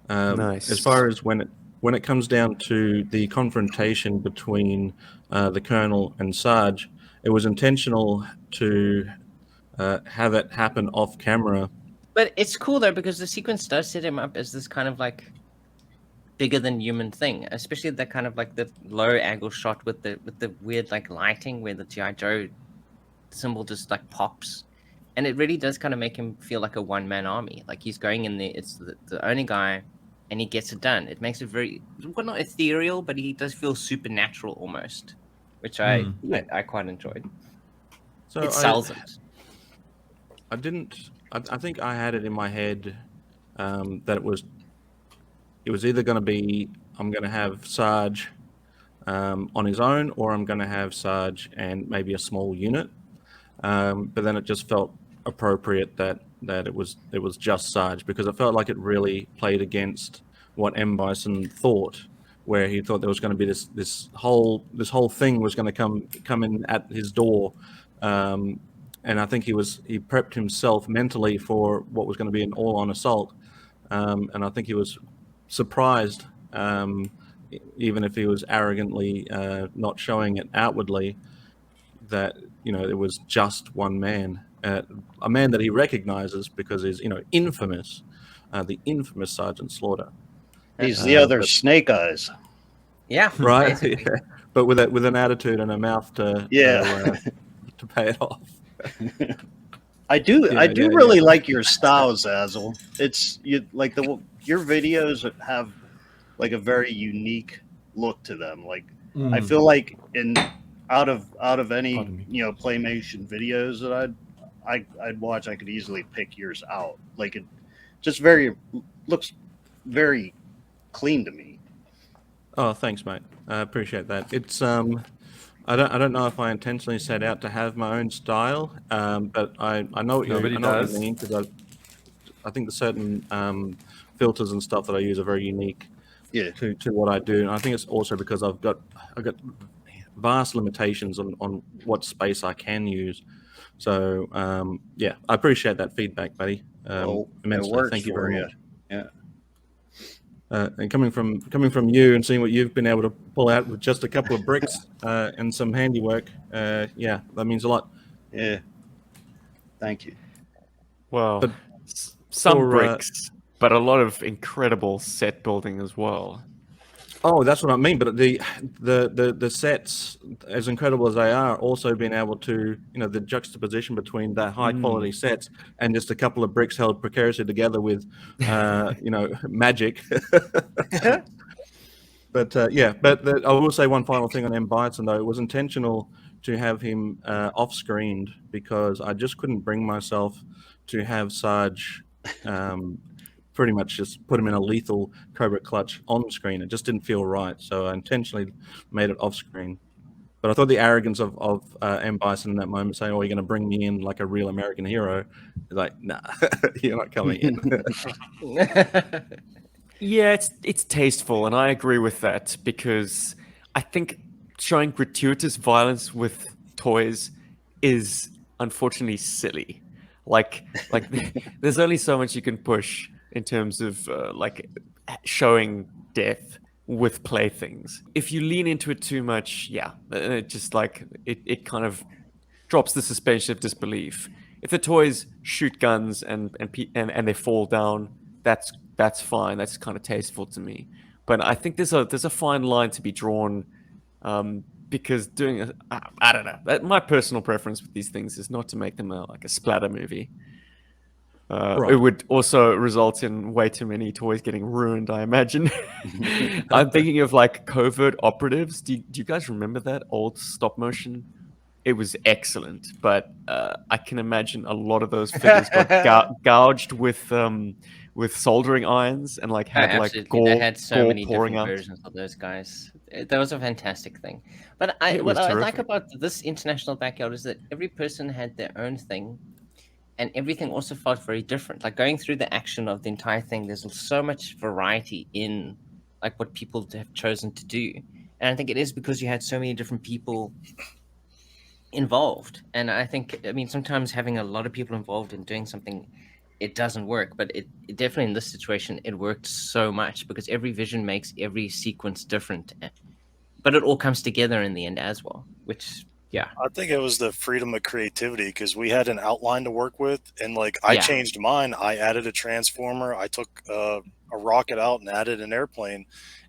Nice. As far as when it comes down to the confrontation between the Colonel and Sarge, it was intentional to have it happen off camera. But it's cool though, because the sequence does set him up as this kind of like bigger than human thing, especially that kind of like the low angle shot with the weird like lighting where the G.I. Joe symbol just like pops, and it really does kind of make him feel like a one-man army. Like he's going in there, it's the only guy, and he gets it done. It makes it very, well, not ethereal, but he does feel supernatural almost, which I quite enjoyed. So It sells it. I think I had it in my head that it was either going to be I'm going to have Sarge on his own, or I'm going to have Sarge and maybe a small unit. But then it just felt appropriate that it was just Sarge, because it felt like it really played against what M. Bison thought, where he thought there was going to be this whole thing was going to come in at his door. And I think he prepped himself mentally for what was going to be an all-on assault. And I think he was surprised, even if he was arrogantly not showing it outwardly, that it was just one man, a man that he recognizes because he's infamous, the infamous Sergeant Slaughter. He's the other Snake Eyes. Yeah, right. Yeah. But with an attitude and a mouth to pay it off. I do really like your style, Zazzle. It's your videos have like a very unique look to them. Like I feel like out of any Playmation videos that I'd watch, I could easily pick yours out. Like it just looks very clean to me. Oh, thanks, mate. I appreciate that. It's I don't know if I intentionally set out to have my own style, but I know what you mean, because I think the certain filters and stuff that I use are very unique to what I do, and I think it's also because I've got vast limitations on what space I can use. So I appreciate that feedback, buddy. Immensely. Thank you very much. Yeah. And coming from you and seeing what you've been able to pull out with just a couple of bricks and some handiwork, that means a lot. Yeah. Thank you. Well, some bricks, but a lot of incredible set building as well. Oh, that's what I mean. But the sets, as incredible as they are, also being able to, the juxtaposition between the high quality sets and just a couple of bricks held precariously together with, magic. But I will say one final thing on M. Bison, though. It was intentional to have him off-screened because I just couldn't bring myself to have Sarge pretty much just put him in a lethal Cobra clutch on screen. It just didn't feel right, so I intentionally made it off screen. But I thought the arrogance of M. Bison in that moment, saying, "Oh, you're going to bring me in like a real American hero," like, nah, you're not coming in. Yeah, it's tasteful, and I agree with that, because I think showing gratuitous violence with toys is unfortunately silly. Like there's only so much you can push in terms of showing death with playthings. If you lean into it too much, it just it kind of drops the suspension of disbelief. If the toys shoot guns and they fall down, that's fine. That's kind of tasteful to me. But I think there's a fine line to be drawn, because I don't know. My personal preference with these things is not to make them like a splatter movie. It would also result in way too many toys getting ruined, I imagine. I'm thinking of like Covert Operatives. Do you guys remember that old stop motion? It was excellent, but I can imagine a lot of those figures got gouged with soldering irons and like had like absolutely. gore, They had so gore many pouring different out. versions of those guys. That was a fantastic thing. But It what was I like terrific. about this international backyard is that every person had their own thing, and everything also felt very different. Like going through the action of the entire thing, there's so much variety in like what people have chosen to do, and I think it is because you had so many different people involved. And I think, I mean, sometimes having a lot of people involved in doing something, it doesn't work, but it definitely in this situation it worked so much because every vision makes every sequence different, but it all comes together in the end as well, which I think it was the freedom of creativity because we had an outline to work with, and like I changed mine. I added a transformer. I took a rocket out and added an airplane.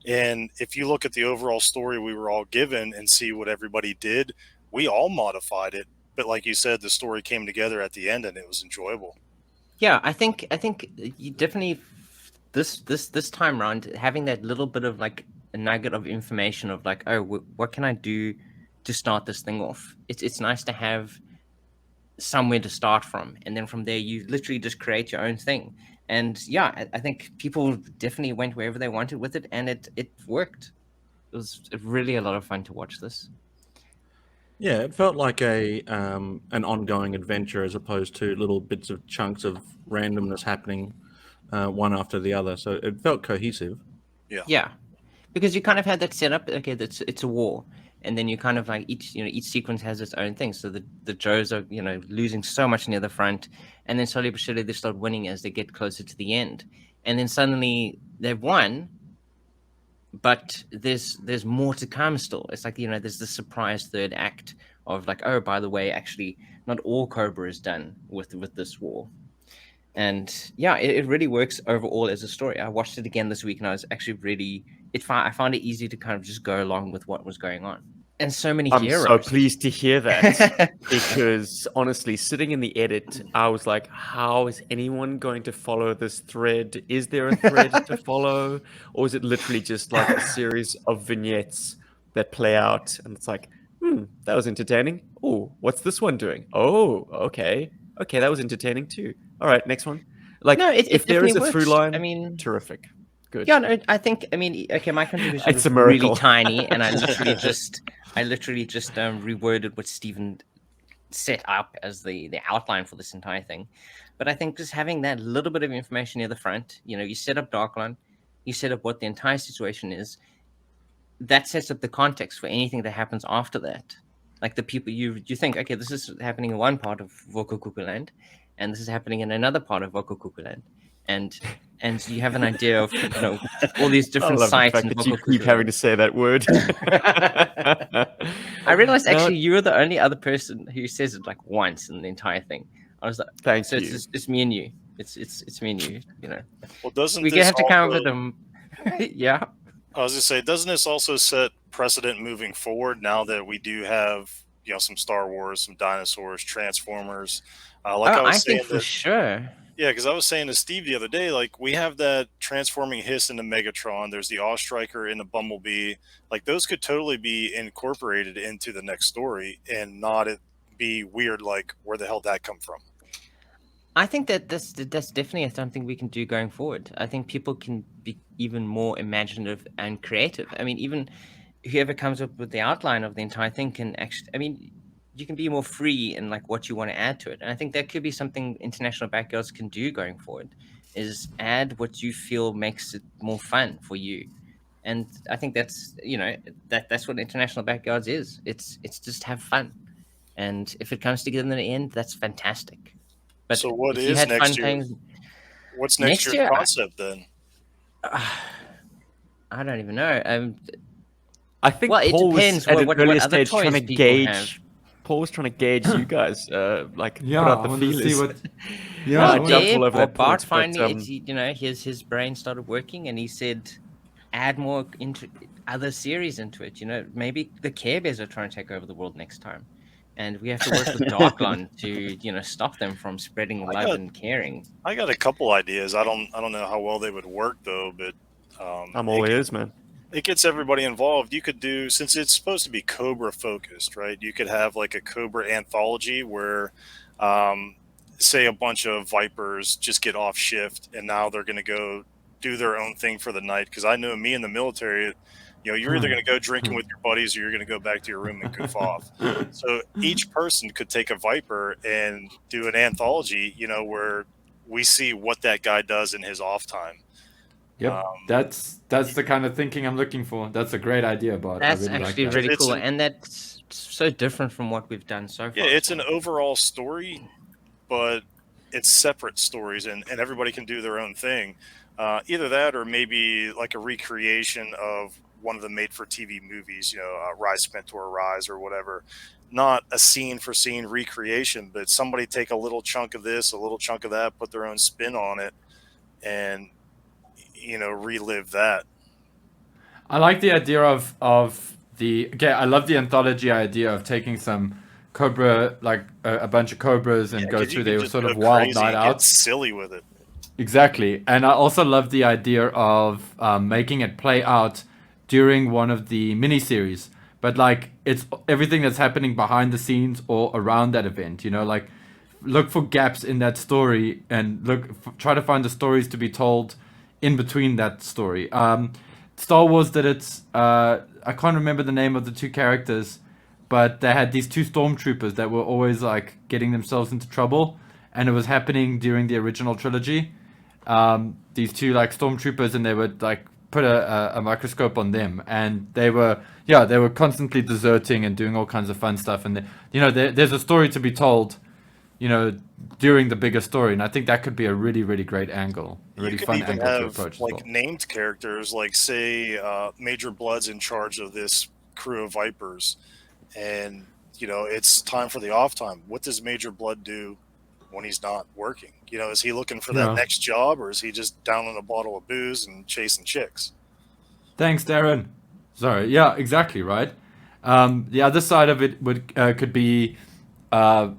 And if you look at the overall story we were all given and see what everybody did, we all modified it. But like you said, the story came together at the end, and it was enjoyable. Yeah, I think you definitely this time around having that little bit of like a nugget of information of like, oh, what can I do to start this thing off? It's nice to have somewhere to start from, and then from there you literally just create your own thing. And yeah, I think people definitely went wherever they wanted with it, and it worked. It was really a lot of fun to watch this. Yeah, it felt like an ongoing adventure as opposed to little bits of chunks of randomness happening one after the other. So it felt cohesive. Yeah, because you kind of had that setup. Okay, it's a war, and then you kind of like each sequence has its own thing. So the Joes are losing so much near the front, and then slowly but surely they start winning as they get closer to the end, and then suddenly they've won. But there's more to come still. It's like there's the surprise third act of like, oh, by the way, actually not all Cobra is done with this war. And yeah, it really works overall as a story. I watched it again this week, and I was actually I found it easy to kind of just go along with what was going on. And so many heroes. I'm so pleased to hear that because honestly, sitting in the edit, I was like, how is anyone going to follow this thread? Is there a thread to follow? Or is it literally just like a series of vignettes that play out? And it's like, that was entertaining. Oh, what's this one doing? Oh, okay. Okay, that was entertaining too. All right, next one. Like, No, if there is a definitely through works. line, I mean, terrific. Good. yeah, no, I think, okay, my contribution It's was a miracle. really tiny, and I literally just reworded what Stephen set up as the outline for this entire thing. But I think just having that little bit of information near the front, you set up Darkline, you set up what the entire situation is, that sets up the context for anything that happens after that. Like the people you think, okay, this is happening in one part of Vokokuku Land, and this is happening in another part of Vokokuku Land. And you have an idea of all these different I love sites. the fact that you keep having to say that word. I realized actually you were the only other person who says it like once in the entire thing. I was like, Thank so you. It's me and you. It's me and you. Well, doesn't We this have to come up with also- them? Yeah. I was gonna say, doesn't this also set precedent moving forward now that we do have some Star Wars, some dinosaurs, Transformers? I was saying think for sure. Yeah, because I was saying to Steve the other day, like we have that transforming Hiss into Megatron. There's the Awe Striker in the Bumblebee. Like those could totally be incorporated into the next story and not it be weird. Like where the hell did that come from? I think that's definitely something we can do going forward. I think people can be even more imaginative and creative. I mean, even whoever comes up with the outline of the entire thing can actually. I mean, you can be more free in like what you want to add to it. And I think that could be something International Backyards can do going forward, is add what you feel makes it more fun for you. And I think that's that's what International Backyards is. It's just have fun. And if it comes together in the end, that's fantastic. But So what if you is had next fun year? playing- What's next year's concept then? I don't even know. I think Well, it Paul was depends at what an earlier other stage trying toys to people gauge. have. Paul was trying to gauge you guys, like Yeah, put I out the wanted to see feelers. what. I Yeah, jumped Dave all over or that Bart point, finally, but, his brain started working, and he said, add more into other series into it. Maybe the Care Bears are trying to take over the world next time. and we have to work with Darklon to stop them from spreading love and caring. I got a couple ideas. I don't know how well they would work though, but I'm all ears, man. it gets everybody involved. You could do, since it's supposed to be Cobra focused, right? You could have like a Cobra anthology where, say, a bunch of Vipers just get off shift and now they're going to go do their own thing for the night. Because I know me in the military, you're either going to go drinking with your buddies or you're going to go back to your room and goof off. So each person could take a Viper and do an anthology, where we see what that guy does in his off time. Yep, that's the kind of thinking I'm looking for. That's a great idea, Bart. That's I really actually like that. really cool, and that's so different from what we've done so far. Yeah, it's an overall story, but it's separate stories, and everybody can do their own thing. Either that, or maybe like a recreation of one of the made-for-TV movies, Rise Mentor Rise or whatever. Not a scene-for-scene recreation, but somebody take a little chunk of this, a little chunk of that, put their own spin on it, and relive that. I like the idea of I love the anthology idea of taking some Cobra, like a bunch of Cobras, and go 'cause you through can their just sort go of wild crazy night and get outs. silly with it. Exactly, and I also love the idea of making it play out during one of the miniseries, but like it's everything that's happening behind the scenes or around that event. Like look for gaps in that story and try to find the stories to be told in between that story. Star Wars did it. I can't remember the name of the two characters, but they had these two stormtroopers that were always like getting themselves into trouble, and it was happening during the original trilogy. These two like stormtroopers, and they would like put a microscope on them, and they were constantly deserting and doing all kinds of fun stuff. And there's a story to be told, during the bigger story, and I think that could be a really, really great angle, a really You could fun even angle to have approach. like named characters, like say Major Blood's in charge of this crew of Vipers, and it's time for the off time. What does Major Blood do when he's not working? Is he looking for that next job, or is he just downing a bottle of booze and chasing chicks? Thanks, Darren. Sorry. Yeah, exactly right. The other side of it could be, another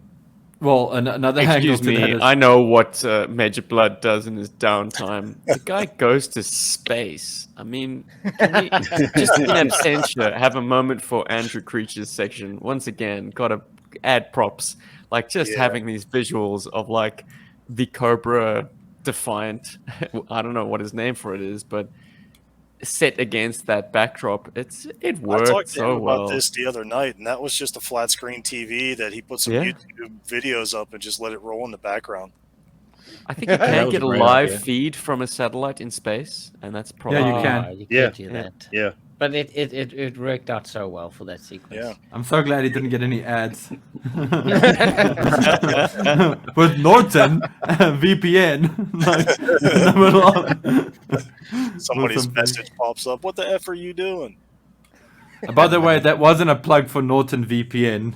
angle Excuse to that me, is, I know what Major Blood does in his downtime. The guy goes to space. I mean, can we just in absentia have a moment for Andrew Creature's section? Once again, gotta add props. Like just having these visuals of like the Cobra Defiant, I don't know what his name for it is, but set against that backdrop, it worked I talked to so him well. about this the other night, and that was just a flat screen TV that he put some Yeah. YouTube videos up and just let it roll in the background. I think you That can was get a a great live idea. feed from a satellite in space, and that's probably you can. You Yeah. could do that. Yeah. But it worked out so well for that sequence. Yeah. I'm so glad he didn't get any ads. With Norton VPN, like, in the middle of- Somebody's something. message pops up. What the F are you doing? By the way, that wasn't a plug for Norton VPN.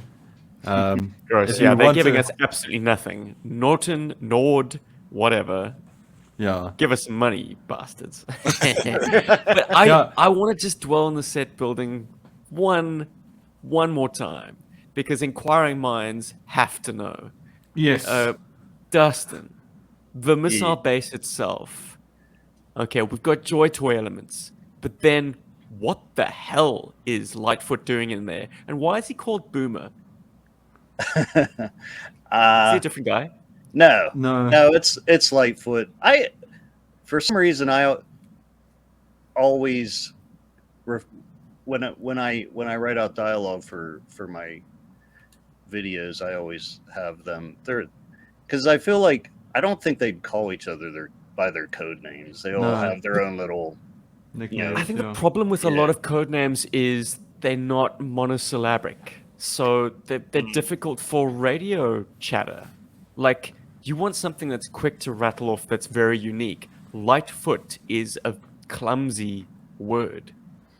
gross. If Yeah, you they're want giving to- us absolutely nothing. Norton, Nord, whatever. Yeah. Give us some money, you bastards. But I want to just dwell on the set building one more time, because inquiring minds have to know. Yes. Dustin, the missile base itself. Okay, we've got Joy Toy elements, but then what the hell is Lightfoot doing in there? And why is he called Boomer? Is he a different guy? No, No. no, it's Lightfoot. For some reason, I always when I write out dialogue for my videos, I always have them there because I feel like I don't think they'd call each other by their code names. They all No. have their own little. Nicknames, I think yeah. the problem with a lot Yeah. of code names is they're not monosyllabic, so they're difficult for radio chatter. Like, you want something that's quick to rattle off, that's very unique. Lightfoot is a clumsy word.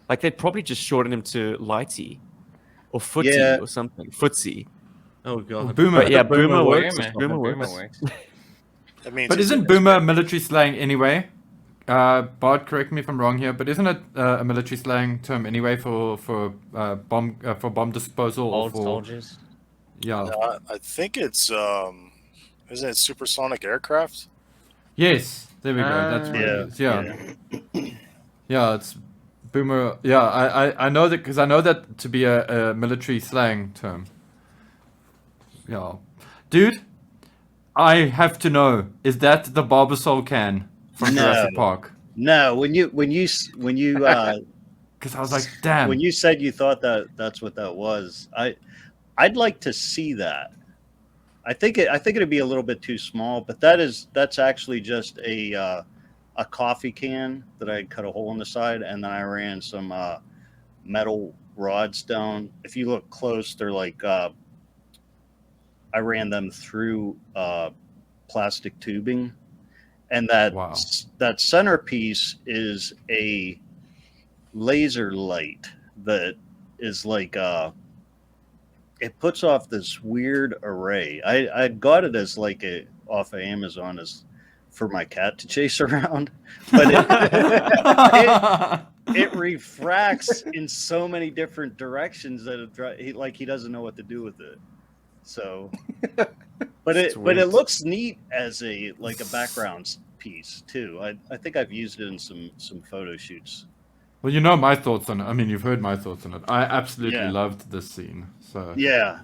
Like, they'd probably just shorten him to Lighty or Footy Yeah. or something. Footsie. Oh god. Boomer. But yeah, Boomer works. Boomer Boomer works. works. That means But it's- isn't Boomer military slang anyway? Bart, correct me if I'm wrong here, but isn't it a military slang term anyway for bomb disposal or Old for soldiers. Yeah. I think it's isn't it supersonic aircraft? Yes. There we go. That's what yeah, it is. Yeah. Yeah, it's boomer. Yeah, I know that because I know that to be a military slang term. Yeah, dude, I have to know: is that the Barbasol can from No. Jurassic Park? No, when you Because I was like, damn. when you said you thought that's what that was, I'd like to see that. I think it'd be a little bit too small, but that's actually just a coffee can that I cut a hole in the side, and then I ran some metal rods down. If you look close, they're like I ran them through plastic tubing, and that centerpiece is a laser light that is like it puts off this weird array. I got it as like off of Amazon as for my cat to chase around, but it refracts in so many different directions that he doesn't know what to do with it. So, but it looks neat as a background piece too. I think I've used it in some photo shoots. Well, you know my thoughts on it. I mean, you've heard my thoughts on it. I absolutely Yeah. loved this scene. So Yeah.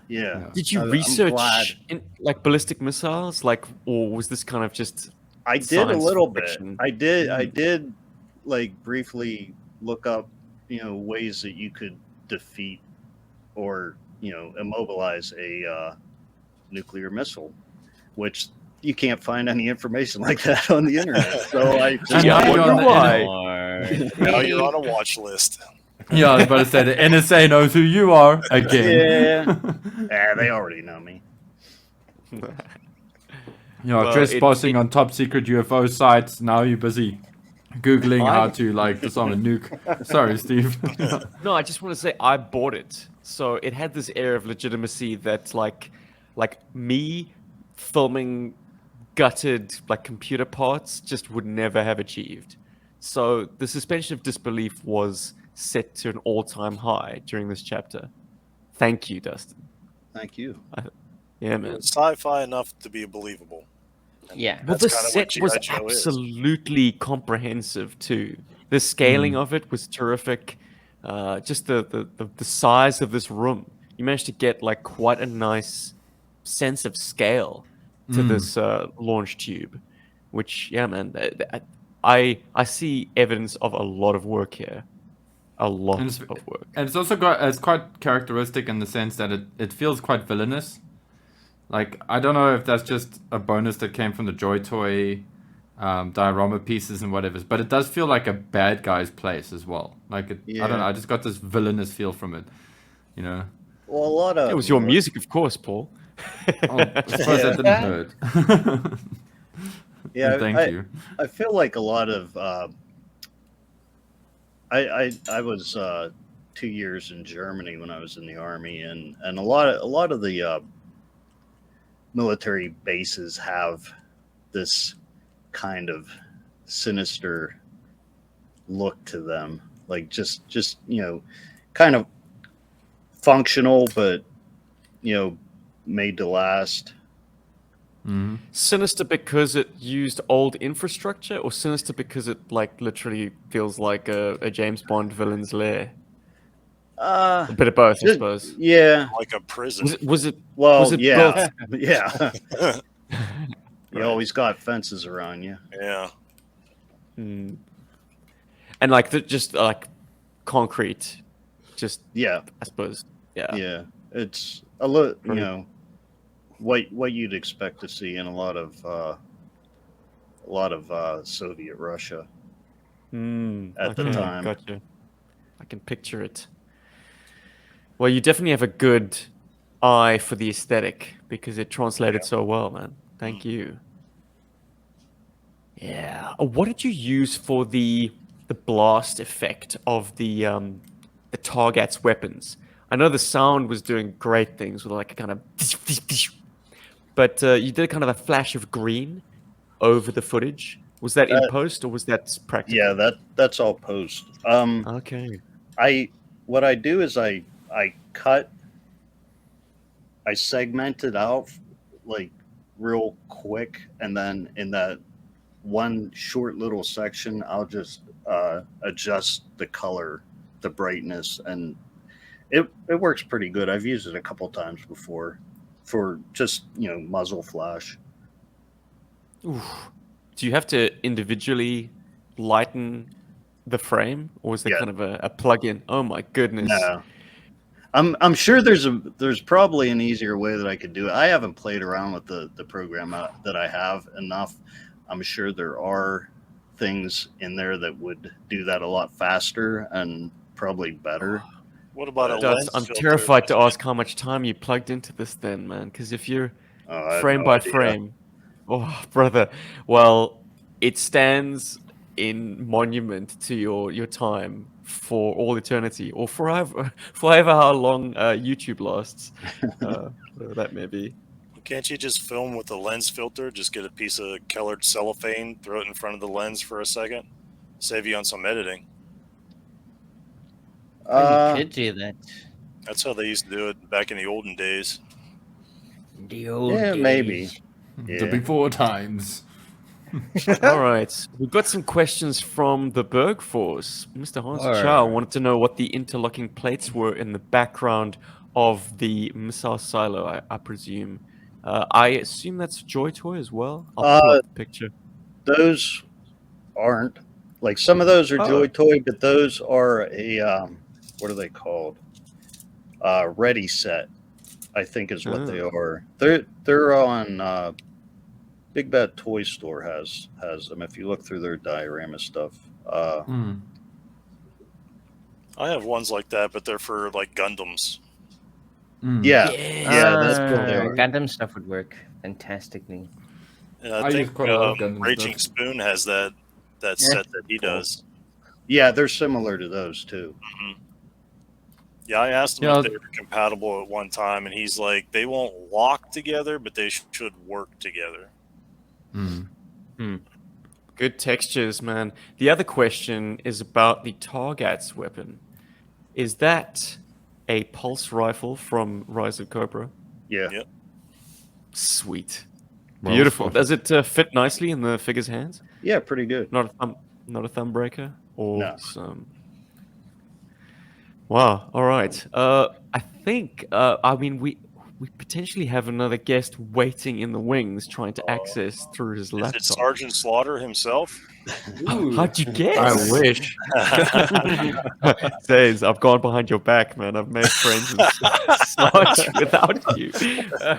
Did you I'm glad. research like ballistic missiles, or was this kind of just? I did a science little bit. fiction? I did like briefly look up, ways that you could defeat or, immobilize a nuclear missile, which you can't find any information like that on the internet. So I And Yeah, I now you're wonder on the why. Now you're on a watch list. Yeah, I was about to say the NSA knows who you are again. yeah, they already know me. You know, Well, trespassing on top secret UFO sites. Now you're busy Googling how I- to disarm a nuke. Sorry, Steve. No, I just want to say I bought it, so it had this air of legitimacy that like me filming gutted computer parts just would never have achieved. So the suspension of disbelief was set to an all-time high during this chapter. Thank you, Dustin. Thank you. Yeah, man. It's sci-fi enough to be believable. And Yeah. Well, that's the kinda what set G.I. was Joe is. absolutely comprehensive too. The scaling of it was terrific. Just the size of this room. You managed to get quite a nice sense of scale to this launch tube, which man, I see evidence of a lot of work here. A lot And of work. And it's also it's quite characteristic in the sense that it feels quite villainous. I don't know if that's just a bonus that came from the Joy Toy diorama pieces and whatever, but it does feel like a bad guy's place as well. I don't know, I just got this villainous feel from it, Well, a lot of It was your music, of course, Paul. Oh, I suppose that didn't hurt. Yeah, Thank you. I feel like a lot of I was 2 years in Germany when I was in the army, and a lot of the military bases have this kind of sinister look to them, just kind of functional, but made to last. Mhm. Sinister because it used old infrastructure, or sinister because it literally feels like a James Bond villain's lair? A bit of both, I just- suppose. Yeah. Like a prison. Was it Well, was it yeah, built? yeah. You always got fences around you. Yeah. Mm. And just concrete, just Yeah, I suppose. Yeah. yeah. It's a little, what you'd expect to see in a lot of Soviet Russia at the Okay, time. Gotcha. I can picture it. Well, you definitely have a good eye for the aesthetic because it translated so well, man. Thank you. Yeah. What did you use for the blast effect of the Target's weapons? I know the sound was doing great things with a kind of, but you did kind of a flash of green over the footage. Was that in post or was that practical? Yeah, that's all post. Okay. What I do is I cut I segment it out like real quick, and then in that one short little section, I'll just adjust the color, the brightness, and it works pretty good. I've used it a couple times before for just muzzle flash. Oof. Do you have to individually lighten the frame, or is there Yeah. kind of a plug-in? Oh my goodness! No. I'm sure there's probably an easier way that I could do it. I haven't played around with the program that I have enough. I'm sure there are things in there that would do that a lot faster and probably better. What about a Dust, lens I'm filter? terrified to ask how much time you plugged into this, then, man. Because if you're I have frame no by idea. frame, oh brother, well, it stands in monument to your time for all eternity, or forever how long YouTube lasts. Whatever that may be. Can't you just film with a lens filter? Just get a piece of colored cellophane, throw it in front of the lens for a second, save you on some editing. You could do that. That's how they used to do it back in the olden days. The old Yeah, maybe. days. The Yeah. before times. All right, we've got some questions from the Berg Force. Mr. Hans Chow wanted to know what the interlocking plates were in the background of the missile silo. I presume. I assume that's Joy Toy as well. I'll pull up the picture. Those aren't like some of those are Oh. Joy Toy, but those are a what are they called? Ready Set, I think is what they are. They're on Big Bad Toy Store has them. If you look through their diorama stuff, I have ones like that, but they're for like Gundams. yeah, that's what they are. Gundam stuff would work fantastically. And I I use think quite a lot of Gundam Raging stuff. Spoon has that set that he does. Yeah, they're similar to those too. Yeah, I asked him Yeah. if they were compatible at one time, and he's like, they won't lock together, but they should work together. Good textures, man. The other question is about the Targats weapon. Is that a pulse rifle from Rise of Cobra? Yeah. Yep. Sweet. Well Beautiful. spotted. Does it fit nicely in the figure's hands? Yeah, pretty good. Not a thumb breaker or No. some. Wow. All right. I think. I mean, we potentially have another guest waiting in the wings, trying to access through his Is laptop. it Sergeant Slaughter himself? How'd you guess? I wish. Says, I've gone behind your back, man. I've made friends with Sarge without you.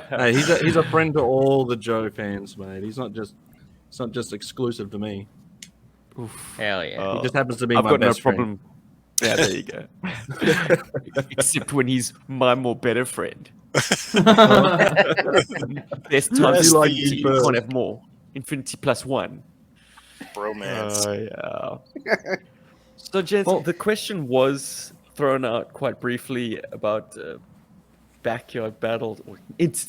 Hey, he's a friend to all the Joe fans, mate. It's not just exclusive to me. Oof. Hell yeah. He just happens to be I've my got no best friend. problem. Yeah, there you go. Except when he's my more better friend. There's times like infinity, you can't have more. Infinity plus one. Bromance. Yeah. So, gents, the question was thrown out quite briefly about backyard battles.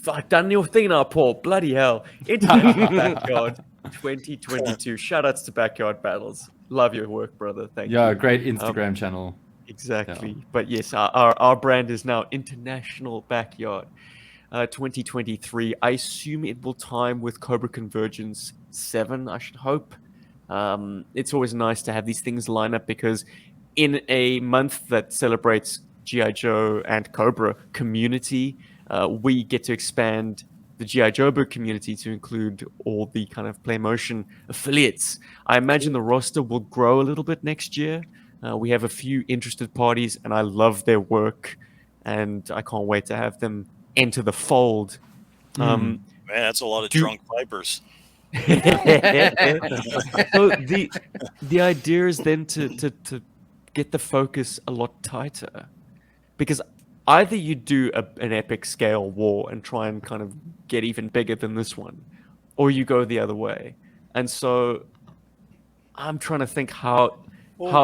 I've done your thing now, Paul. Bloody hell. International Backyard 2022. Shoutouts to Backyard Battles. Love your work, brother. Thank you. Yeah, great Instagram channel. Exactly. Yeah. But yes, our brand is now International Backyard 2023. I assume it will time with Cobra Convergence 7, I should hope. It's always nice to have these things line up because in a month that celebrates G.I. Joe and Cobra community, we get to expand the G.I. Joe book community to include all the kind of PlayMotion affiliates. I imagine the roster will grow a little bit next year. We have a few interested parties, and I love their work, and I can't wait to have them enter the fold. Man, that's a lot of drunk vipers. So the idea is then to get the focus a lot tighter, because either you do an epic scale war and try and kind of get even bigger than this one, or you go the other way. And so I'm trying to think how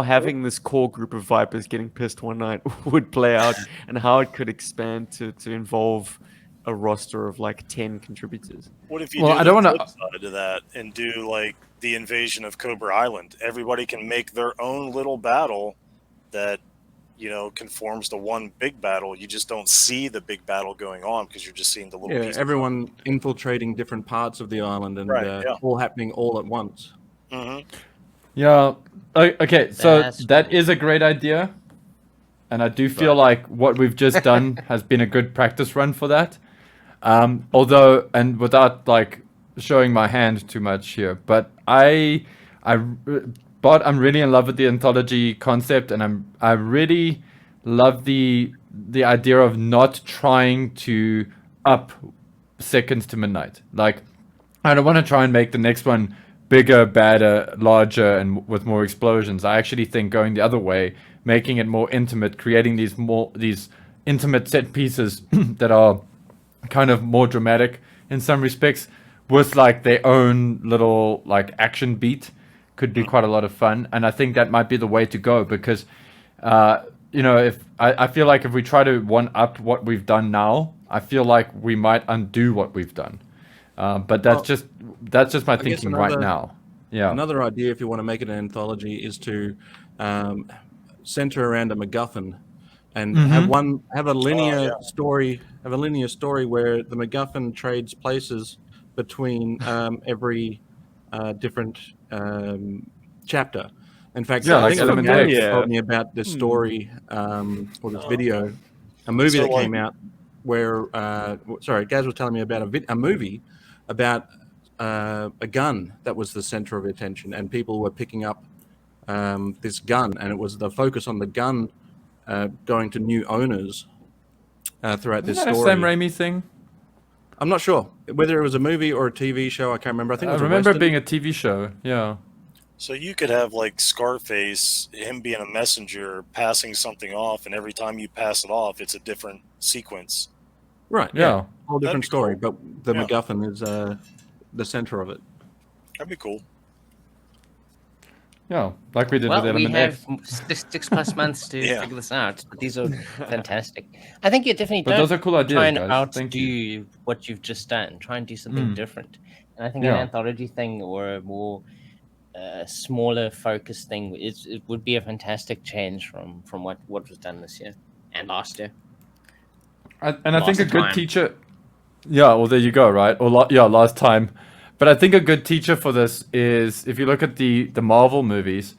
having this core group of Vipers getting pissed one night would play out, and how it could expand to involve a roster of like 10 contributors. What if you Well, do I the don't wanna- flip side of that and do like the invasion of Cobra Island? Everybody can make their own little battle that conforms to one big battle. You just don't see the big battle going on because you're just seeing the little Yeah, pieces. everyone infiltrating different parts of the island and Right, yeah. all happening all at once. Mm-hmm. Yeah. Okay, so That's that is a great idea. And I do feel like what we've just done has been a good practice run for that. Although, and without like showing my hand too much here, but I'm really in love with the anthology concept, and I really love the idea of not trying to up seconds to midnight. Like, I don't want to try and make the next one bigger, badder, larger, and with more explosions. I actually think going the other way, making it more intimate, creating these intimate set pieces that are kind of more dramatic in some respects, with like their own little like action beat, could be quite a lot of fun. And I think that might be the way to go, because if I feel like if we try to one up what we've done now, I feel like we might undo what we've done. But that's just my thinking right now. Yeah. Another idea, if you want to make it an anthology, is to center around a MacGuffin and have a linear story, where the MacGuffin trades places between every different chapter. In fact, Yeah, I like think Element Gaz X. told me about this story or this video, a movie So, that came out where Gaz was telling me about a movie about a gun that was the center of attention, and people were picking up this gun, and it was the focus on the gun going to new owners throughout this Isn't that a story. Sam Raimi thing? I'm not sure whether it was a movie or a TV show. I can't remember. I think it I was remember a it being a TV show. Yeah. So you could have like Scarface, him being a messenger, passing something off, and every time you pass it off, it's a different sequence. Right. Yeah. Whole That'd different be story, cool. but the Yeah. MacGuffin is the center of it. That'd be cool. Yeah. Like we did with Well, we Element have X. 6+ months to Yeah. figure this out. But these are fantastic. I think you definitely But don't those are cool ideas, try and guys. Thank you. outdo what you've just done. Try and do something Mm. different. And I think Yeah. an anthology thing or a more smaller focus thing it would be a fantastic change from what was done this year and last year. I think a Last good time. teacher. Yeah, well, there you go, right? Or last time. But I think a good teacher for this is, if you look at the Marvel movies,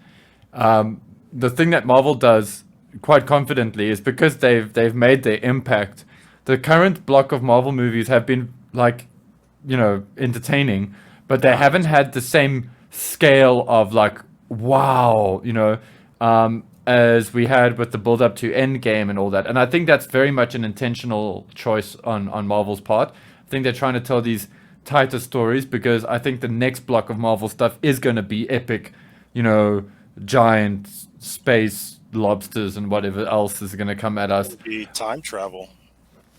the thing that Marvel does quite confidently is because they've made their impact. The current block of Marvel movies have been like, entertaining, but they haven't had the same scale of like wow, as we had with the build up to Endgame and all that. And I think that's very much an intentional choice on Marvel's part. I think they're trying to tell these tighter stories because I think the next block of Marvel stuff is going to be epic, giant space lobsters and whatever else is going to come at us. It'd be time travel.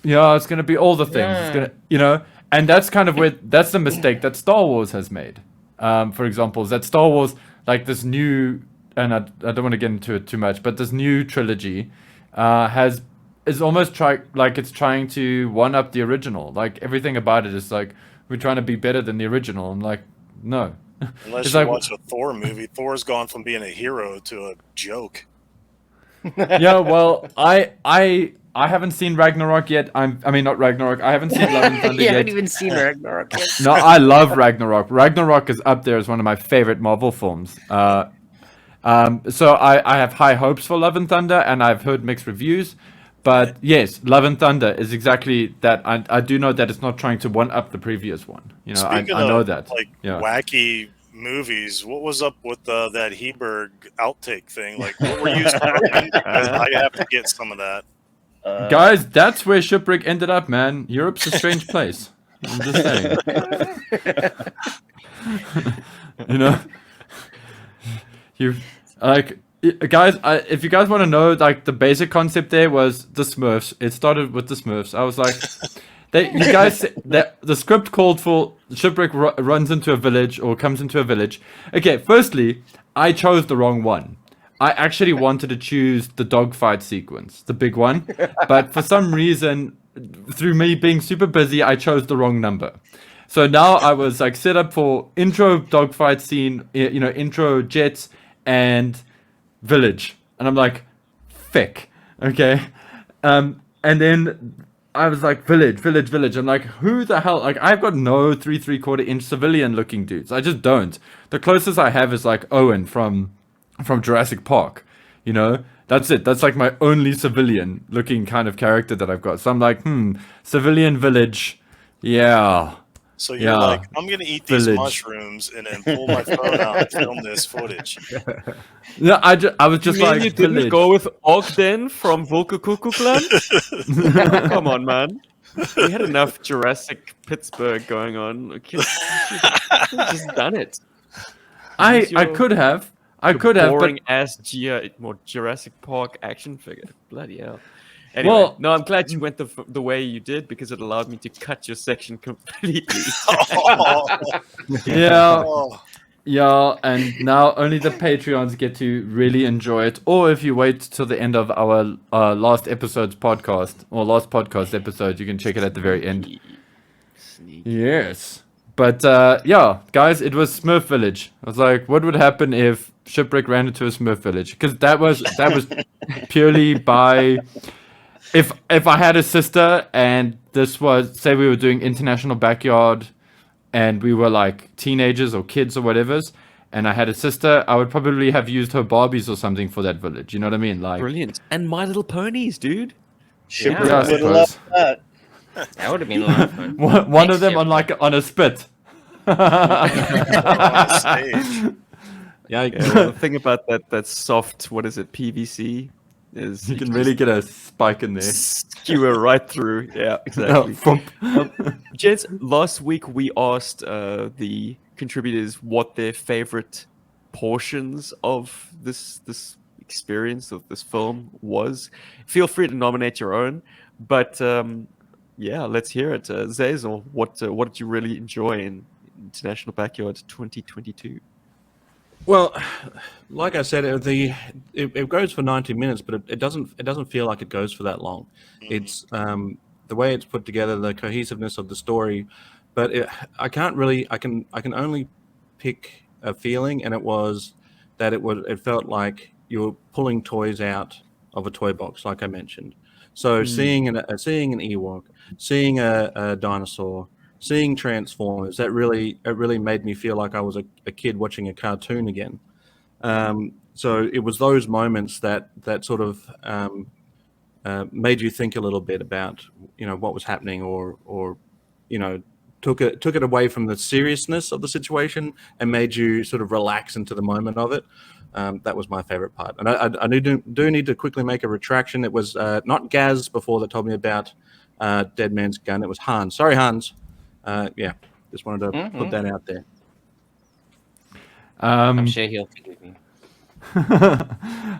Yeah, it's going to be all the things. It's going to, and that's kind of that's the mistake that Star Wars has made. For example, is that Star Wars, like this new, and I don't want to get into it too much, but this new trilogy is almost it's trying to one up the original. Like everything about it is like we're trying to be better than the original. I'm like, no. Unless It's you like- watch a Thor movie, Thor's gone from being a hero to a joke. Yeah, well, I haven't seen Ragnarok yet. I mean not Ragnarok. I haven't seen Love and Thunder You yet. haven't even seen Ragnarok yet. No, I love Ragnarok. Ragnarok is up there as one of my favorite Marvel films. So I have high hopes for Love and Thunder, and I've heard mixed reviews. But yes, Love and Thunder is exactly that. I do know that it's not trying to one up the previous one. I Speaking know of, that. like Yeah. wacky movies, what was up with that Heberg outtake thing? Like, what were you smoking? I have to get some of that. Guys, that's where Shipwreck ended up, man. Europe's a strange place. I'm just saying. You like, guys. If you guys want to know, like the basic concept there was the Smurfs. It started with the Smurfs. I was like, the script called for Shipwreck runs into a village or comes into a village. Okay, firstly, I chose the wrong one. I actually wanted to choose the dogfight sequence, the big one, but for some reason, through me being super busy, I chose the wrong number. So now I was like set up for intro dogfight scene, intro jets and village, and I'm like, feck. Okay. And then I was like, village. I'm like, who the hell? Like, I've got no 3/4 inch civilian looking dudes. I just don't. The closest I have is like Owen from Jurassic Park. You know, that's it. That's like my only civilian looking kind of character that I've got. So I'm like, civilian village. Yeah. So you're like, I'm gonna eat these mushrooms and then pull my phone out and film this footage. No, I was just You mean like, you didn't village. go with Ogden from Volker Clan? Come on, man. We had enough Jurassic Pittsburgh going on. You should have just done it. I could have. I could have, but boring ass more Jurassic Park action figure. Bloody hell. Anyway, Well- no, I'm glad you went the way you did because it allowed me to cut your section completely. yeah. Oh, Yeah, and now only the Patreons get to really enjoy it. Or if you wait till the end of our last podcast episode, you can check it at the very end. Sneaky. Yes. But yeah, guys, it was Smurf Village. I was like, what would happen if Shipwreck ran into a Smurf Village? Because that was purely by if I had a sister and this was, say we were doing International Backyard and we were like teenagers or kids or whatever's, and I had a sister, I would probably have used her Barbies or something for that village. You know what I mean? Like, Brilliant. And My Little Ponies, dude. Shipwreck Yeah, I would have loved that. That would have been a lot of fun. one of Next them year. on a spit. on stage. Yeah, Yeah, well, the thing about that soft, what is it, PVC, is You can really get a spike in there. skewer right through. Yeah, exactly. Thump. Gents, last week we asked the contributors what their favorite portions of this experience of this film was. Feel free to nominate your own, but yeah, let's hear it. Zazel, what did you really enjoy in International Backyard 2022? Well, like I said, it goes for 90 minutes, but it doesn't feel like it goes for that long. It's the way it's put together, the cohesiveness of the story, but I can only pick a feeling, and it was that it felt like you were pulling toys out of a toy box, like I mentioned. So seeing an Ewok, seeing a dinosaur, seeing Transformers, it really made me feel like I was a kid watching a cartoon again. So it was those moments that sort of made you think a little bit about, you know, what was happening, or you know, took it away from the seriousness of the situation and made you sort of relax into the moment of it. That was my favorite part. And I do need to quickly make a retraction. It was not Gaz before that told me about Dead Man's Gun. It was Hans. Sorry, Hans. Yeah, just wanted to put that out there. I'm sure he'll forgive me.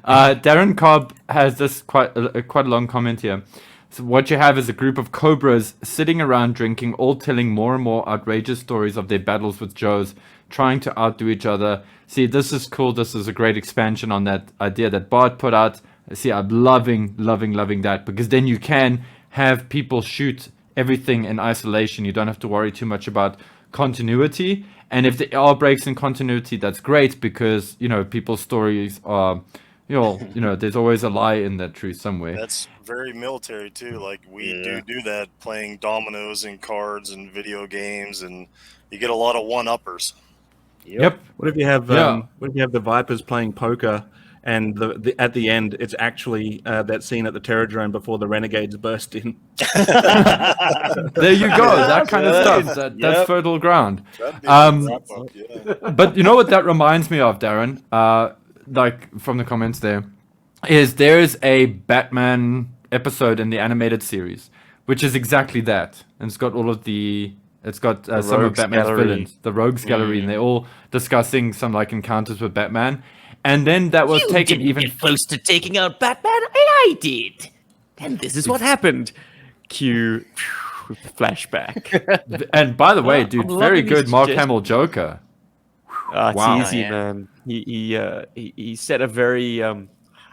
Darren Cobb has this quite a long comment here. So what you have is a group of cobras sitting around drinking, all telling more and more outrageous stories of their battles with Joes, trying to outdo each other. See, this is cool. This is a great expansion on that idea that Bart put out. See, I'm loving that, because then you can have people shoot everything in isolation. You don't have to worry too much about continuity. And if there are breaks in continuity, that's great, because, you know, people's stories are, you know, there's always a lie in that truth somewhere. That's very military too. Like we do that playing dominoes and cards and video games, and you get a lot of one-uppers. Yep. What if you have Yeah. what if you have the Vipers playing poker, and the at the end it's actually that scene at the Terradrome before the Renegades burst in? There you go. That kind of stuff. That's fertile ground. That'd be a good wrap-up, yeah. But you know what that reminds me of, Darren? Like from the comments there is a Batman episode in the animated series, which is exactly that, and it's got some of Rogues Batman's Gallery. villains, the Rogues Gallery, and they're all discussing some like encounters with Batman, and then that was taken even close to taking out Batman, and I did. And this is what happened. Cue flashback. And by the way, I'm dude, loving very these good Mark suggestions. Hamill Joker. It's Wow. easy, Yeah. man. He set a very I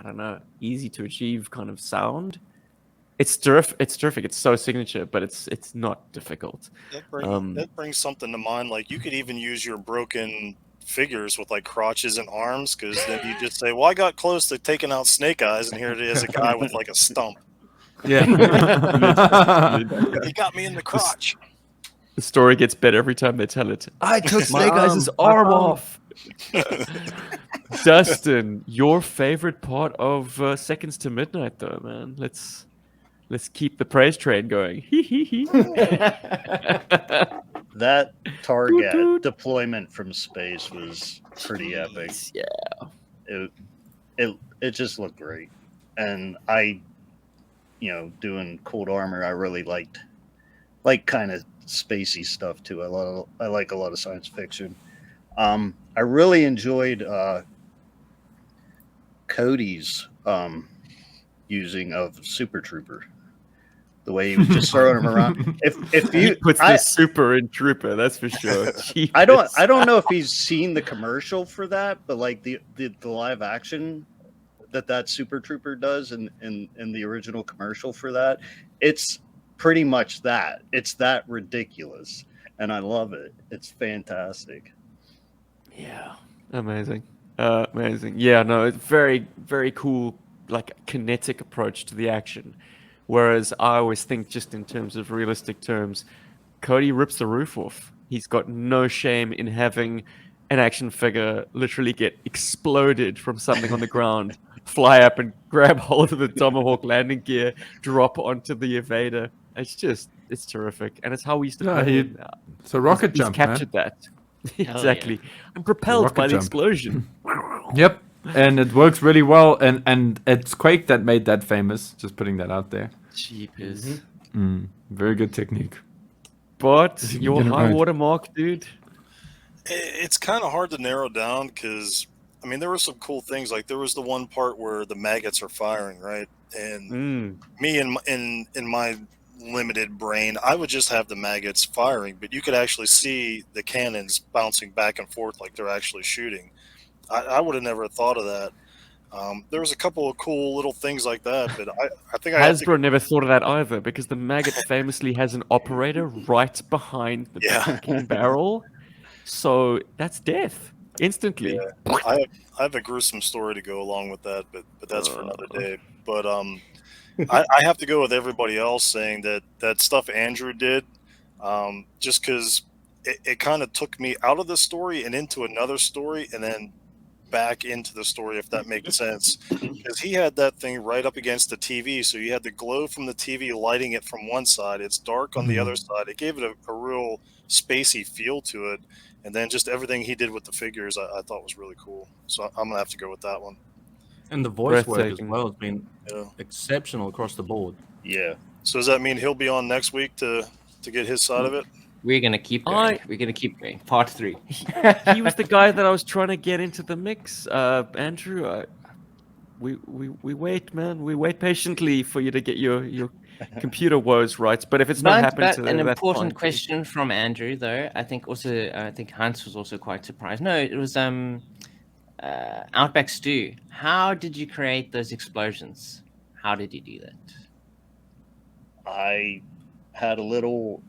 don't know, easy to achieve kind of sound. It's terrific. It's so signature, but it's not difficult. That brings something to mind. Like you could even use your broken figures with like crotches and arms, because then you just say, "Well, I got close to taking out Snake Eyes, and here it is, a guy with like a stump. Yeah. He got me in the crotch." The story gets better every time they tell it. I took Snake Eyes' arm off. Dustin, your favorite part of Seconds to Midnight, though, man. Let's keep the praise train going. That target deployment from space was pretty epic. Yeah, it just looked great, and doing Cold Armor, I really like kind of spacey stuff too. I like a lot of science fiction. I really enjoyed Cody's using of Super Trooper. The way he was just throwing him around. If he you puts the super in Trooper, that's for sure. I don't know if he's seen the commercial for that, but like the live action that Super Trooper does in the original commercial for that, it's pretty much that. It's that ridiculous, and I love it. It's fantastic. Yeah, amazing, amazing. Yeah, no, it's very, very cool, like kinetic approach to the action. Whereas I always think, just in terms of realistic terms, Cody rips the roof off. He's got no shame in having an action figure literally get exploded from something on the ground, fly up and grab hold of the Tomahawk landing gear, drop onto the Evader. It's terrific, and it's how we used to play him. It's a rocket He's jump, man. captured that. Exactly. I'm propelled by the jump. explosion. Yep, and it works really well, and it's Quake that made that famous. Just putting that out there. Cheapers. Very good technique. But If you can your get it high right. watermark, dude. It's kind of hard to narrow down, because I mean, there were some cool things. Like there was the one part where the maggots are firing, right? And me in my limited brain, I would just have the maggots firing, but you could actually see the cannons bouncing back and forth like they're actually shooting. I would have never thought of that. There was a couple of cool little things like that, but I think I have to, Hasbro never thought of that either, because the maggot famously has an operator right behind the fucking barrel. So that's death instantly. Yeah, I have a gruesome story to go along with that, but that's for another day. But I have to go with everybody else saying that stuff Andrew did, just because it kind of took me out of the story and into another story, and then back into the story, if that makes sense, because he had that thing right up against the TV, so you had the glow from the TV lighting it from one side, it's dark on the other side. It gave it a real spacey feel to it, and then just everything he did with the figures I thought was really cool, so I'm gonna have to go with that one. And the voice work as Breathtaking. well has been exceptional across the board. Yeah. So does that mean he'll be on next week to get his side of it? We're gonna keep going. We're gonna keep going. Part 3. He was the guy that I was trying to get into the mix. Andrew, we wait, man. We wait patiently for you to get your computer woes right. But if it's not happening today, an that's important fine. question from Andrew, though. I think Hans was also quite surprised. No, it was Outback Stew. How did you create those explosions? How did you do that? I had a little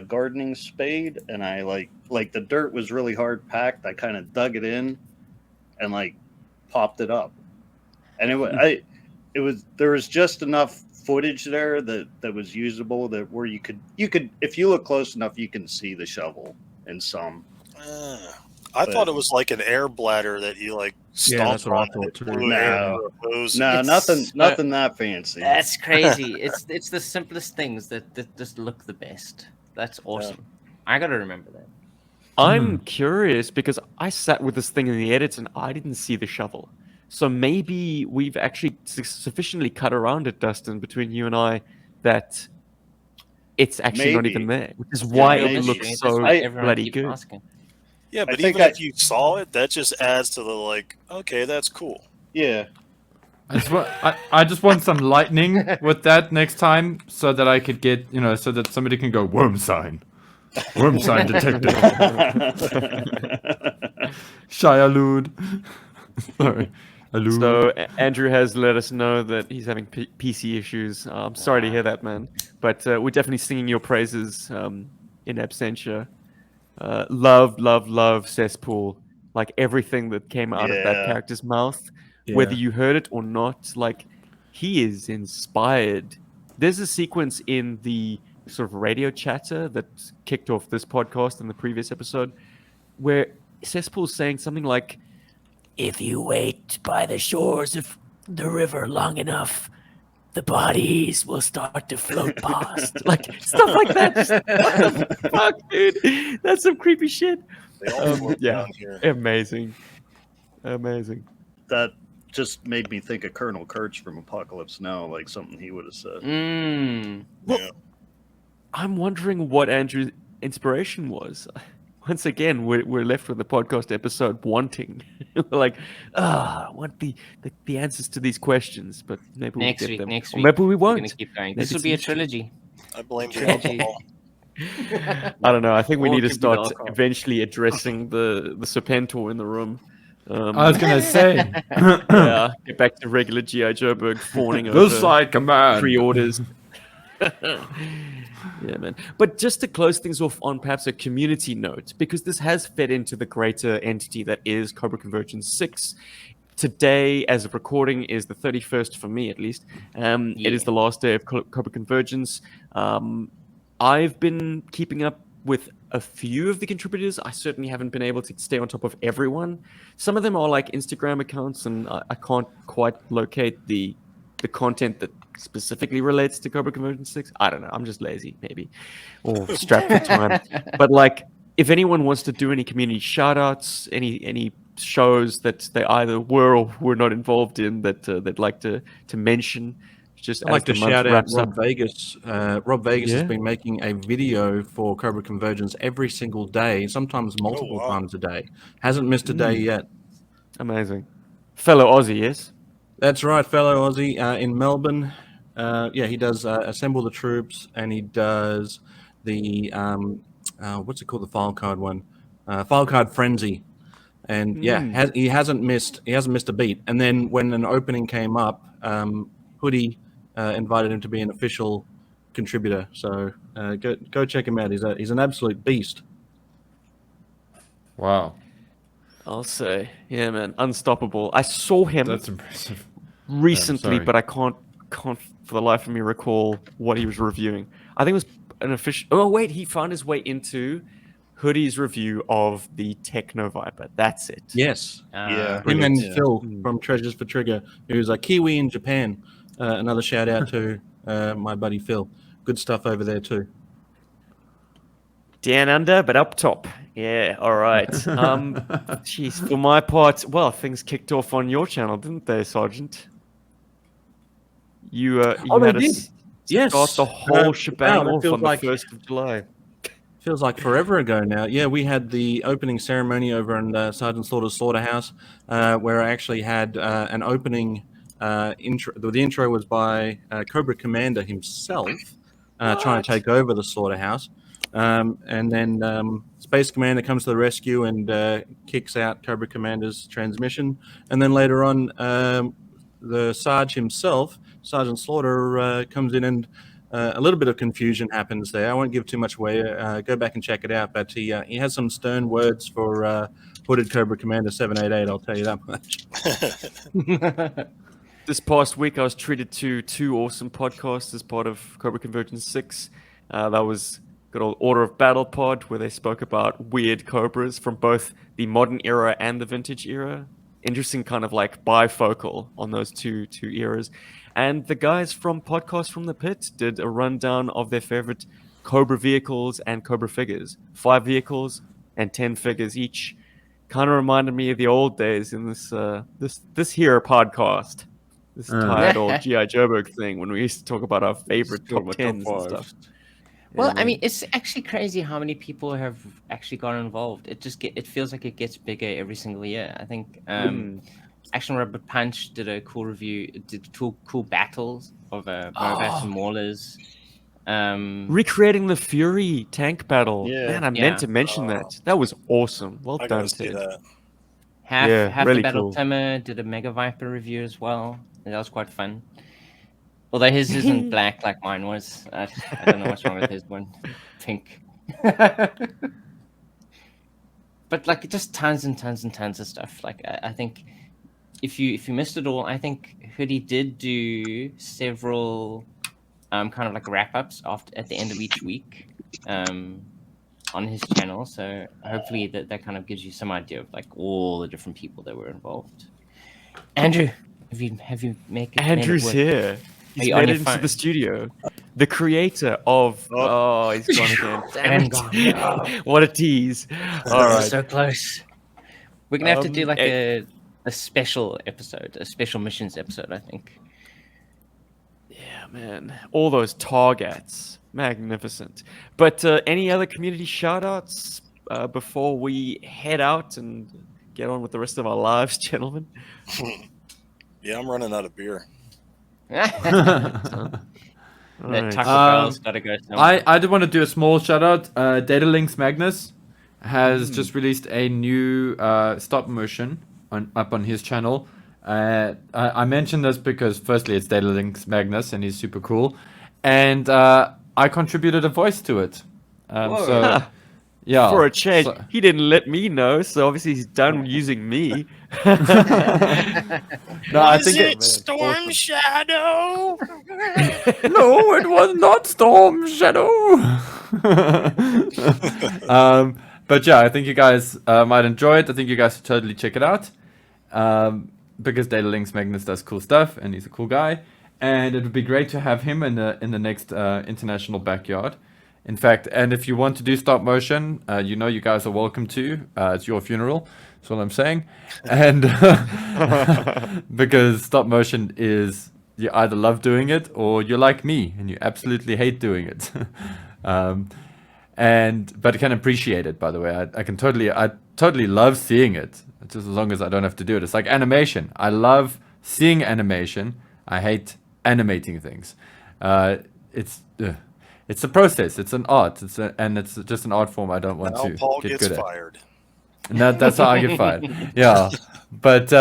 gardening spade, and I like the dirt was really hard packed. I kind of dug it in and like popped it up, and there was just enough footage there that was usable, that where you could if you look close enough you can see the shovel in some. I thought it was like an air bladder that you like stomped that's what I on. thought and it too. blew air through a hose. No, nothing that fancy. That's crazy. It's the simplest things that just look the best. That's awesome. I gotta remember that. I'm curious because I sat with this thing in the edits and I didn't see the shovel. So maybe we've actually sufficiently cut around it, Dustin, between you and I, that it's actually not even there, which is why it looks so bloody good. Yeah, but even if you saw it, that just adds to the like, okay, that's cool. Yeah. I just want some lightning with that next time, so that I could get, so that somebody can go worm sign detected. Shia Lude. Sorry. Allude. So Andrew has let us know that he's having PC issues. I'm sorry to hear that, man. But we're definitely singing your praises in absentia. love Cesspool. Like everything that came out of that Yeah. character's mouth, whether Yeah. you heard it or not, like he is inspired. There's a sequence in the sort of radio chatter that kicked off this podcast in the previous episode where Cesspool's saying something like, "If you wait by the shores of the river long enough, the bodies will start to float past." Like stuff like that. Just, what the fuck, dude? That's some creepy shit. They all float Yeah, down here. amazing. That just made me think of Colonel Kurtz from Apocalypse Now, like something he would have said. Mm. Yeah. I'm wondering what Andrew's inspiration was. Once again, we're left with the podcast episode wanting. We're like, I want the answers to these questions, but maybe we'll Next get week, them. next Or week. maybe we We're won't. gonna keep going. Maybe This will it's be a next week. trilogy. I blame the Trilogy. alcohol. I don't know. I think we Or need to it could be the start alcohol. eventually addressing the Serpentor in the room. I was gonna say, Yeah, get back to regular G.I. Joe Berg fawning the over side command. pre-orders. Yeah, man. But just to close things off on perhaps a community note, because this has fed into the greater entity that is Cobra Convergence 6. Today, as of recording, is the 31st for me, at least. It is the last day of Cobra Convergence. I've been keeping up with a few of the contributors. I certainly haven't been able to stay on top of everyone. Some of them are like Instagram accounts, and I can't quite locate the content that specifically relates to Cobra Convergence 6. I don't know. I'm just lazy, maybe, or strapped for time. But like, if anyone wants to do any community shout-outs, any shows that they either were or were not involved in that they'd like to mention, just I'd like to as the month shout out wraps Rob up. Vegas. Rob Vegas Yeah. has been making a video for Cobra Convergence every single day, sometimes multiple wow. times a day. Hasn't missed a day yet. Amazing. Fellow Aussie, yes? That's right, fellow Aussie in Melbourne. Yeah, he does Assemble the Troops, and he does the what's it called, the file card one, file card frenzy, and yeah, he hasn't missed a beat. And then when an opening came up, Hoodie invited him to be an official contributor. So go check him out. He's an absolute beast. Wow, I'll say. Yeah, man. Unstoppable. I saw him that's impressive. recently, sorry. but I can't for the life of me recall what he was reviewing. I think it was an official... Oh, wait. He found his way into Hoodie's review of the Techno Viper. That's it. Yes, Yeah. him and Yeah. Phil from Treasures for Trigger, who's a Kiwi in Japan. Another shout out to my buddy Phil. Good stuff over there too. Down under, but up top. Yeah, all right. Jeez, for my part, well, things kicked off on your channel, didn't they, Sergeant? You Oh, they had did. us Yes. start the whole shebang wow, it off feels on the like- 1st of July. Feels like forever ago now. Yeah, we had the opening ceremony over in Sergeant Slaughter's slaughterhouse, where I actually had an opening intro. The intro was by Cobra Commander himself, trying to take over the slaughterhouse. And then Space Commander comes to the rescue and kicks out Cobra Commander's transmission. And then later on, the Sarge himself, Sergeant Slaughter, comes in and a little bit of confusion happens there. I won't give too much away. Go back and check it out. But he has some stern words for Hooded Cobra Commander 788. I'll tell you that much. This past week, I was treated to 2 awesome podcasts as part of Cobra Convergence 6. That was good old Order of Battle Pod, where they spoke about weird Cobras from both the modern era and the vintage era. Interesting kind of like bifocal on those two eras. And the guys from Podcast from the Pit did a rundown of their favorite Cobra vehicles and Cobra figures. 5 vehicles and 10 figures each. Kind of reminded me of the old days in this here podcast. This tired old G.I. Joburg thing when we used to talk about our favorite top 10s and stuff. Well, Yeah, I mean, it's actually crazy how many people have actually got involved. It feels like it gets bigger every single year. I think Action Rubber Punch did a cool review, did cool battles of Mobat and Maulers. recreating the Fury tank battle. Yeah. Man, I Yeah. meant to mention that. That was awesome. Well I done, gotta see Ted. that. Yeah, Half really the Battle cool. Timmer did a Mega Viper review as well. And that was quite fun. Although his isn't black like mine was. I don't know what's wrong with his one. Pink. but like just tons and tons and tons of stuff. Like I think if you missed it all, I think Hoodie did do several kind of like wrap ups at the end of each week on his channel. So hopefully that kind of gives you some idea of like all the different people that were involved. Andrew, have you made it? Andrew's work? here. Are He's you on made your it into phone? the studio. The creator of he's gone again. Damn it. What a tease. All right. So close. We're gonna have to do like eh, a special episode, a special missions episode, I think. Yeah, man. All those targets. Magnificent. But any other community shout-outs before we head out and get on with the rest of our lives, gentlemen? Yeah, I'm running out of beer. That Taco Bell's gotta go somewhere. I did want to do a small shout out. Datalinks Magnus has just released a new stop motion up on his channel. I mentioned this because firstly it's Datalinks Magnus and he's super cool, and I contributed a voice to it. So yeah, For a change, so- he didn't let me know, so obviously he's done using me. No, I Was think it Storm Shadow? no, it was not Storm Shadow. But yeah, I think you guys might enjoy it. I think you guys should totally check it out. Because Datalinks Magnus does cool stuff and he's a cool guy. And it would be great to have him in the next international backyard. In fact, and if you want to do stop motion, you guys are welcome to. It's your funeral. That's what I'm saying. And because stop motion is, you either love doing it or you're like me and you absolutely hate doing it. But I can appreciate it, by the way. I totally love seeing it, just as long as I don't have to do it. It's like animation. I love seeing animation. I hate animating things. It's a process. It's an art. And it's just an art form I don't want Now to Paul get gets good at. fired. And that's how I get fired. Yeah. But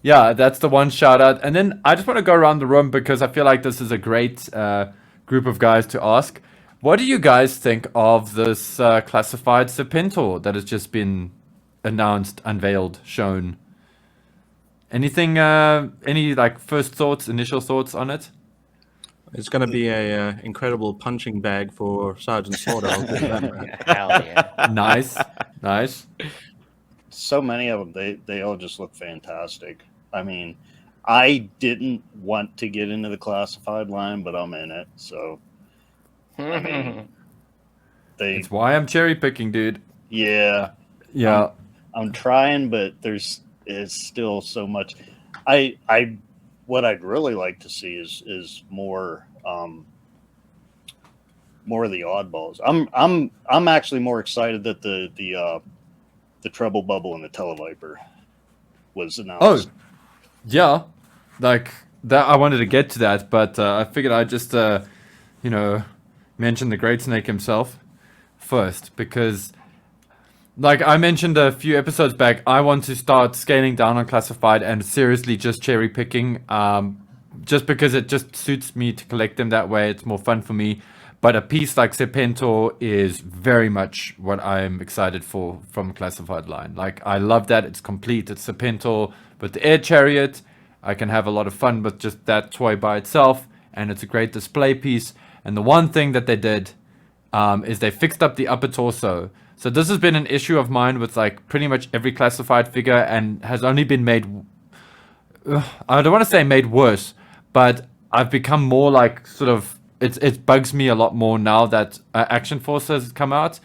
yeah, that's the one shout out. And then I just want to go around the room because I feel like this is a great group of guys to ask. What do you guys think of this classified Serpentor that has just been announced, unveiled, shown? Anything, any like first thoughts, initial thoughts on it? It's going to be a incredible punching bag for Sergeant Slaughter. I'll give you that, man. Hell yeah. Nice. So many of them, they all just look fantastic. I mean, I didn't want to get into the classified line, but I'm in it. So, I mean, It's why I'm cherry picking, dude. Yeah. Yeah. I'm trying, but it's still so much. What I'd really like to see is more more of the oddballs. I'm actually more excited that the Treble Bubble and the Televiper was announced. Oh, yeah, like that. I wanted to get to that, but I figured I'd just mention the Great Snake himself first because, like I mentioned a few episodes back, I want to start scaling down on classified and seriously just cherry picking. Just because it just suits me to collect them that way. It's more fun for me. But a piece like Serpentor is very much what I'm excited for from a classified line. Like, I love that. It's complete. It's Serpentor with the air chariot. I can have a lot of fun with just that toy by itself. And it's a great display piece. And the one thing that they did is they fixed up the upper torso. So this has been an issue of mine with like pretty much every classified figure and has only been made... I don't want to say made worse, but I've become more like sort of... It bugs me a lot more now that Action Force has come out.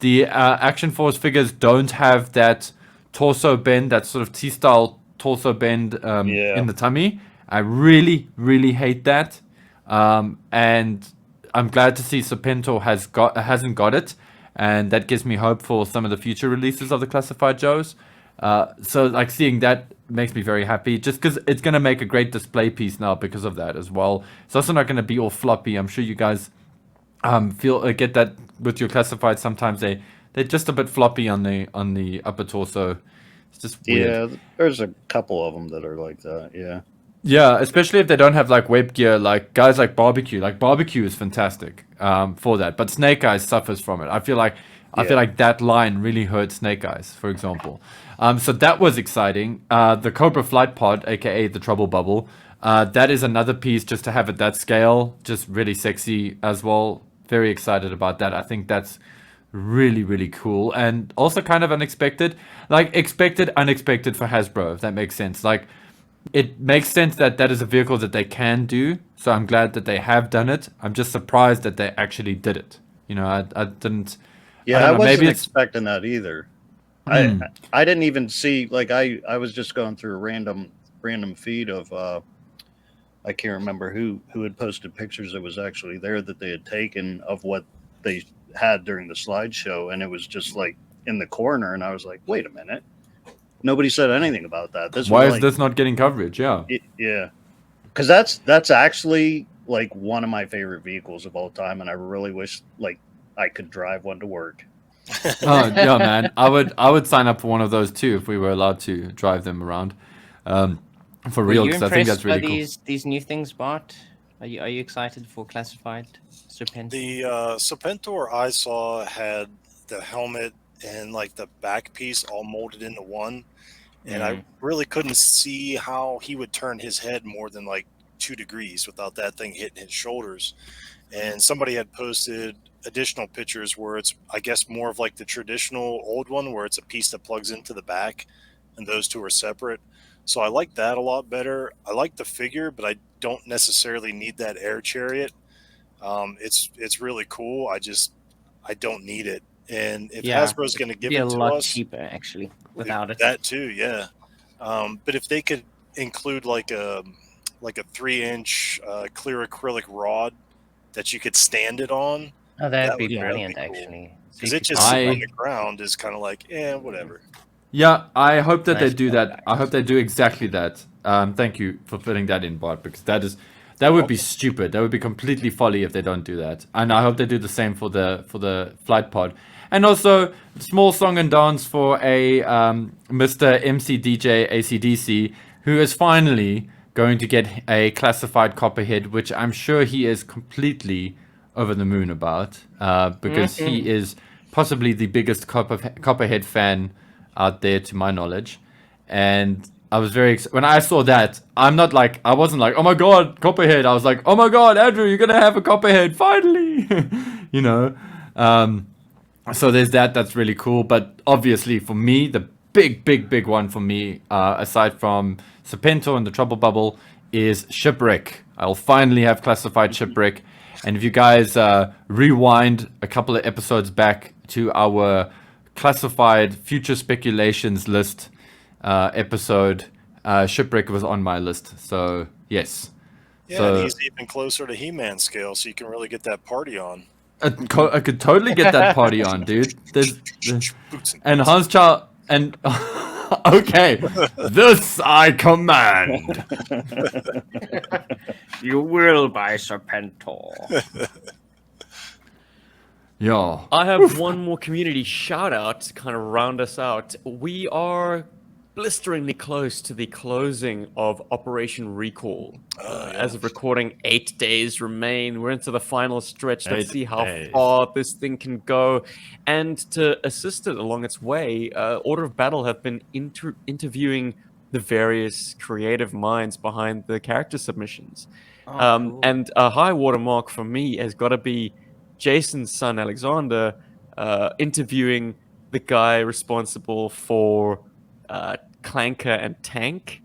The Action Force figures don't have that torso bend, that sort of T-style torso bend in the tummy. I really, really hate that. And I'm glad to see Serpentor hasn't got it. And that gives me hope for some of the future releases of the Classified Joes. So like seeing that makes me very happy just because it's going to make a great display piece now because of that as well. It's also not going to be all floppy. I'm sure you guys get that with your classified. Sometimes they're just a bit floppy on the upper torso. It's just weird. Yeah, there's a couple of them that are like that. Yeah. Yeah, especially if they don't have like web gear, like guys like Barbecue. Like Barbecue is fantastic for that, but Snake Eyes suffers from it. I feel like I feel like that line really hurt Snake Eyes, for example. So that was exciting. The Cobra Flight Pod, aka the Trouble Bubble, that is another piece just to have at that scale, just really sexy as well. Very excited about that. I think that's really, really cool and also kind of unexpected. Like expected, unexpected for Hasbro, if that makes sense. Like it makes sense that that is a vehicle that they can do. So I'm glad that they have done it. I'm just surprised that they actually did it. You know, I didn't. Yeah, I I don't know, wasn't maybe it's expecting that either. Hmm. I didn't even see, like, I was just going through a random feed of I can't remember who had posted pictures that was actually there that they had taken of what they had during the slideshow, and it was just like in the corner, and I was like, wait a minute, nobody said anything about that. This Why was is like, this not getting coverage? Yeah. yeah, because that's actually like one of my favorite vehicles of all time, and I really wish like I could drive one to work. Oh yeah, man. I would sign up for one of those too if we were allowed to drive them around. For Were real, you because I think impressed that's really by cool. these new things, Bart? Are you excited for classified Serpent? The Serpentor I saw had the helmet and like the back piece all molded into one, and I really couldn't see how he would turn his head more than like 2 degrees without that thing hitting his shoulders. And somebody had posted additional pictures where it's, I guess, more of like the traditional old one where it's a piece that plugs into the back, and those two are separate. So I like that a lot better. I like the figure, but I don't necessarily need that air chariot. It's really cool. I don't need it. And if Hasbro's going to give be it a to lot us, cheaper actually without it. that too, yeah. But if they could include like a 3-inch clear acrylic rod that you could stand it on, Oh, that'd that be would brilliant, cool. actually. Because it just sitting on the ground is kind of like, whatever. Yeah, I hope that they Nice do that. I hope they do exactly that. Thank you for putting that in, Bart, because that would be stupid. That would be completely folly if they don't do that. And I hope they do the same for the flight pod. And also, small song and dance for a Mr. MC DJ ACDC, who is finally going to get a classified Copperhead, which I'm sure he is completely over the moon about, because he is possibly the biggest Copperhead fan out there, to my knowledge. And I was very when I saw that, I wasn't like, oh my god, Copperhead. I was like, oh my god, Andrew, you're gonna have a Copperhead finally. You know. So there's that's really cool. But obviously for me, the big one for me, aside from Serpentor and the Trouble Bubble, is Shipwreck. I'll finally have classified Shipwreck. And if you guys rewind a couple of episodes back to our classified future speculations list episode, Shipwreck was on my list. So yes. Yeah, so, and he's even closer to He-Man scale, so you can really get that party on. I could totally get that party on, dude. And Hans Charles and okay, this I command. You will buy Serpentor. Yeah. I have one more community shout out to kind of round us out. We are blisteringly close to the closing of Operation Recall. As of recording, 8 days remain. We're into the final stretch. Let's see how far this thing can go. And to assist it along its way, Order of Battle have been interviewing the various creative minds behind the character submissions. Cool. And a high watermark for me has got to be Jason's son, Alexander, interviewing the guy responsible for Clanker and Tank,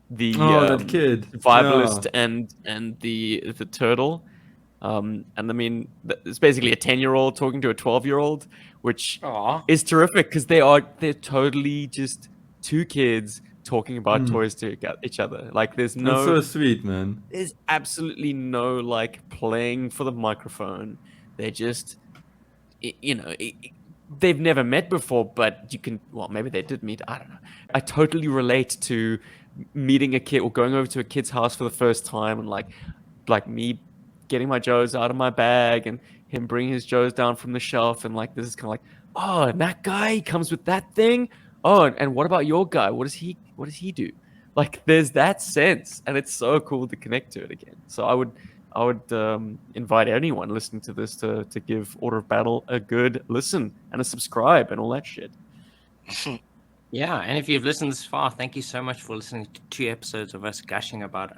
the that kid, survivalist, and the turtle. And I mean, it's basically a 10-year-old talking to a 12-year-old, which is terrific because they're totally just two kids talking about toys to each other. Like there's no, that's so sweet, man. There's absolutely no like playing for the microphone. They're just, you know, they've never met before, but you can, well, maybe they did meet. I don't know. I totally relate to meeting a kid or going over to a kid's house for the first time and like me getting my Joes out of my bag and him bringing his Joes down from the shelf. And like, this is kind of like, oh, and that guy comes with that thing. Oh, and what about your guy? What does he do? Like there's that sense, and it's so cool to connect to it again. So I would I would invite anyone listening to this to give Order of Battle a good listen and a subscribe and all that shit. Yeah, and if you've listened this far, thank you so much for listening to 2 episodes of us gushing about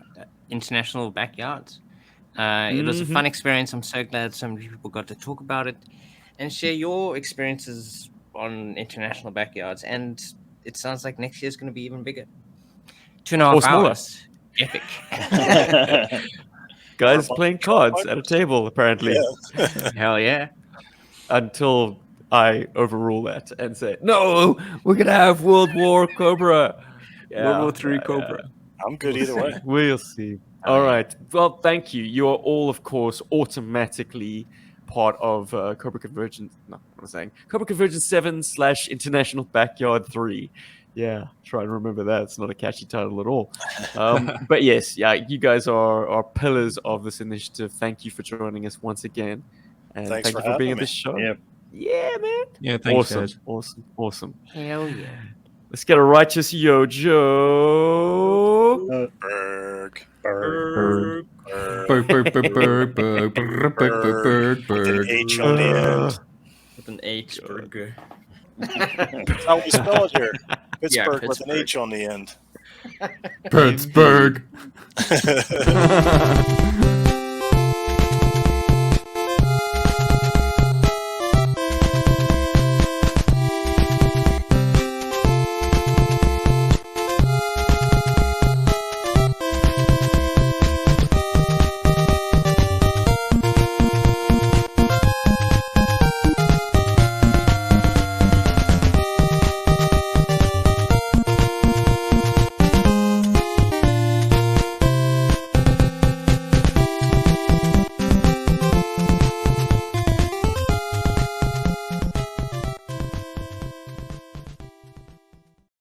international backyards. It was a fun experience. I'm so glad so many people got to talk about it and share your experiences on international backyards. And it sounds like next year's going to be even bigger. 2.5 Or smaller. hours. Epic. Guys playing cards at a table, apparently. Hell yeah. Until I overrule that and say, no, we're going to have World War Cobra. World War 3 Cobra. I'm good either way. We'll see. All right. Well, thank you. You are all, of course, automatically part of Cobra Convergence. No, what am I saying? Cobra Convergence 7 / International Backyard 3. Yeah, try and remember that. It's not a catchy title at all. But yes, yeah, you guys are pillars of this initiative. Thank you for joining us once again. And Thanks thank for you for being having at this show. Yep. Yeah, man. Yeah, thanks, Awesome. guys. Awesome. Hell yeah. Let's get a righteous Yojo. Berg. Bird. Berg, berg, berg, berg, berg, berg, berg, berg, With an berg. H on the end. With an H burger. That's how we spell it here. Pittsburgh with an Pittsburgh. H on the end. Pittsburgh.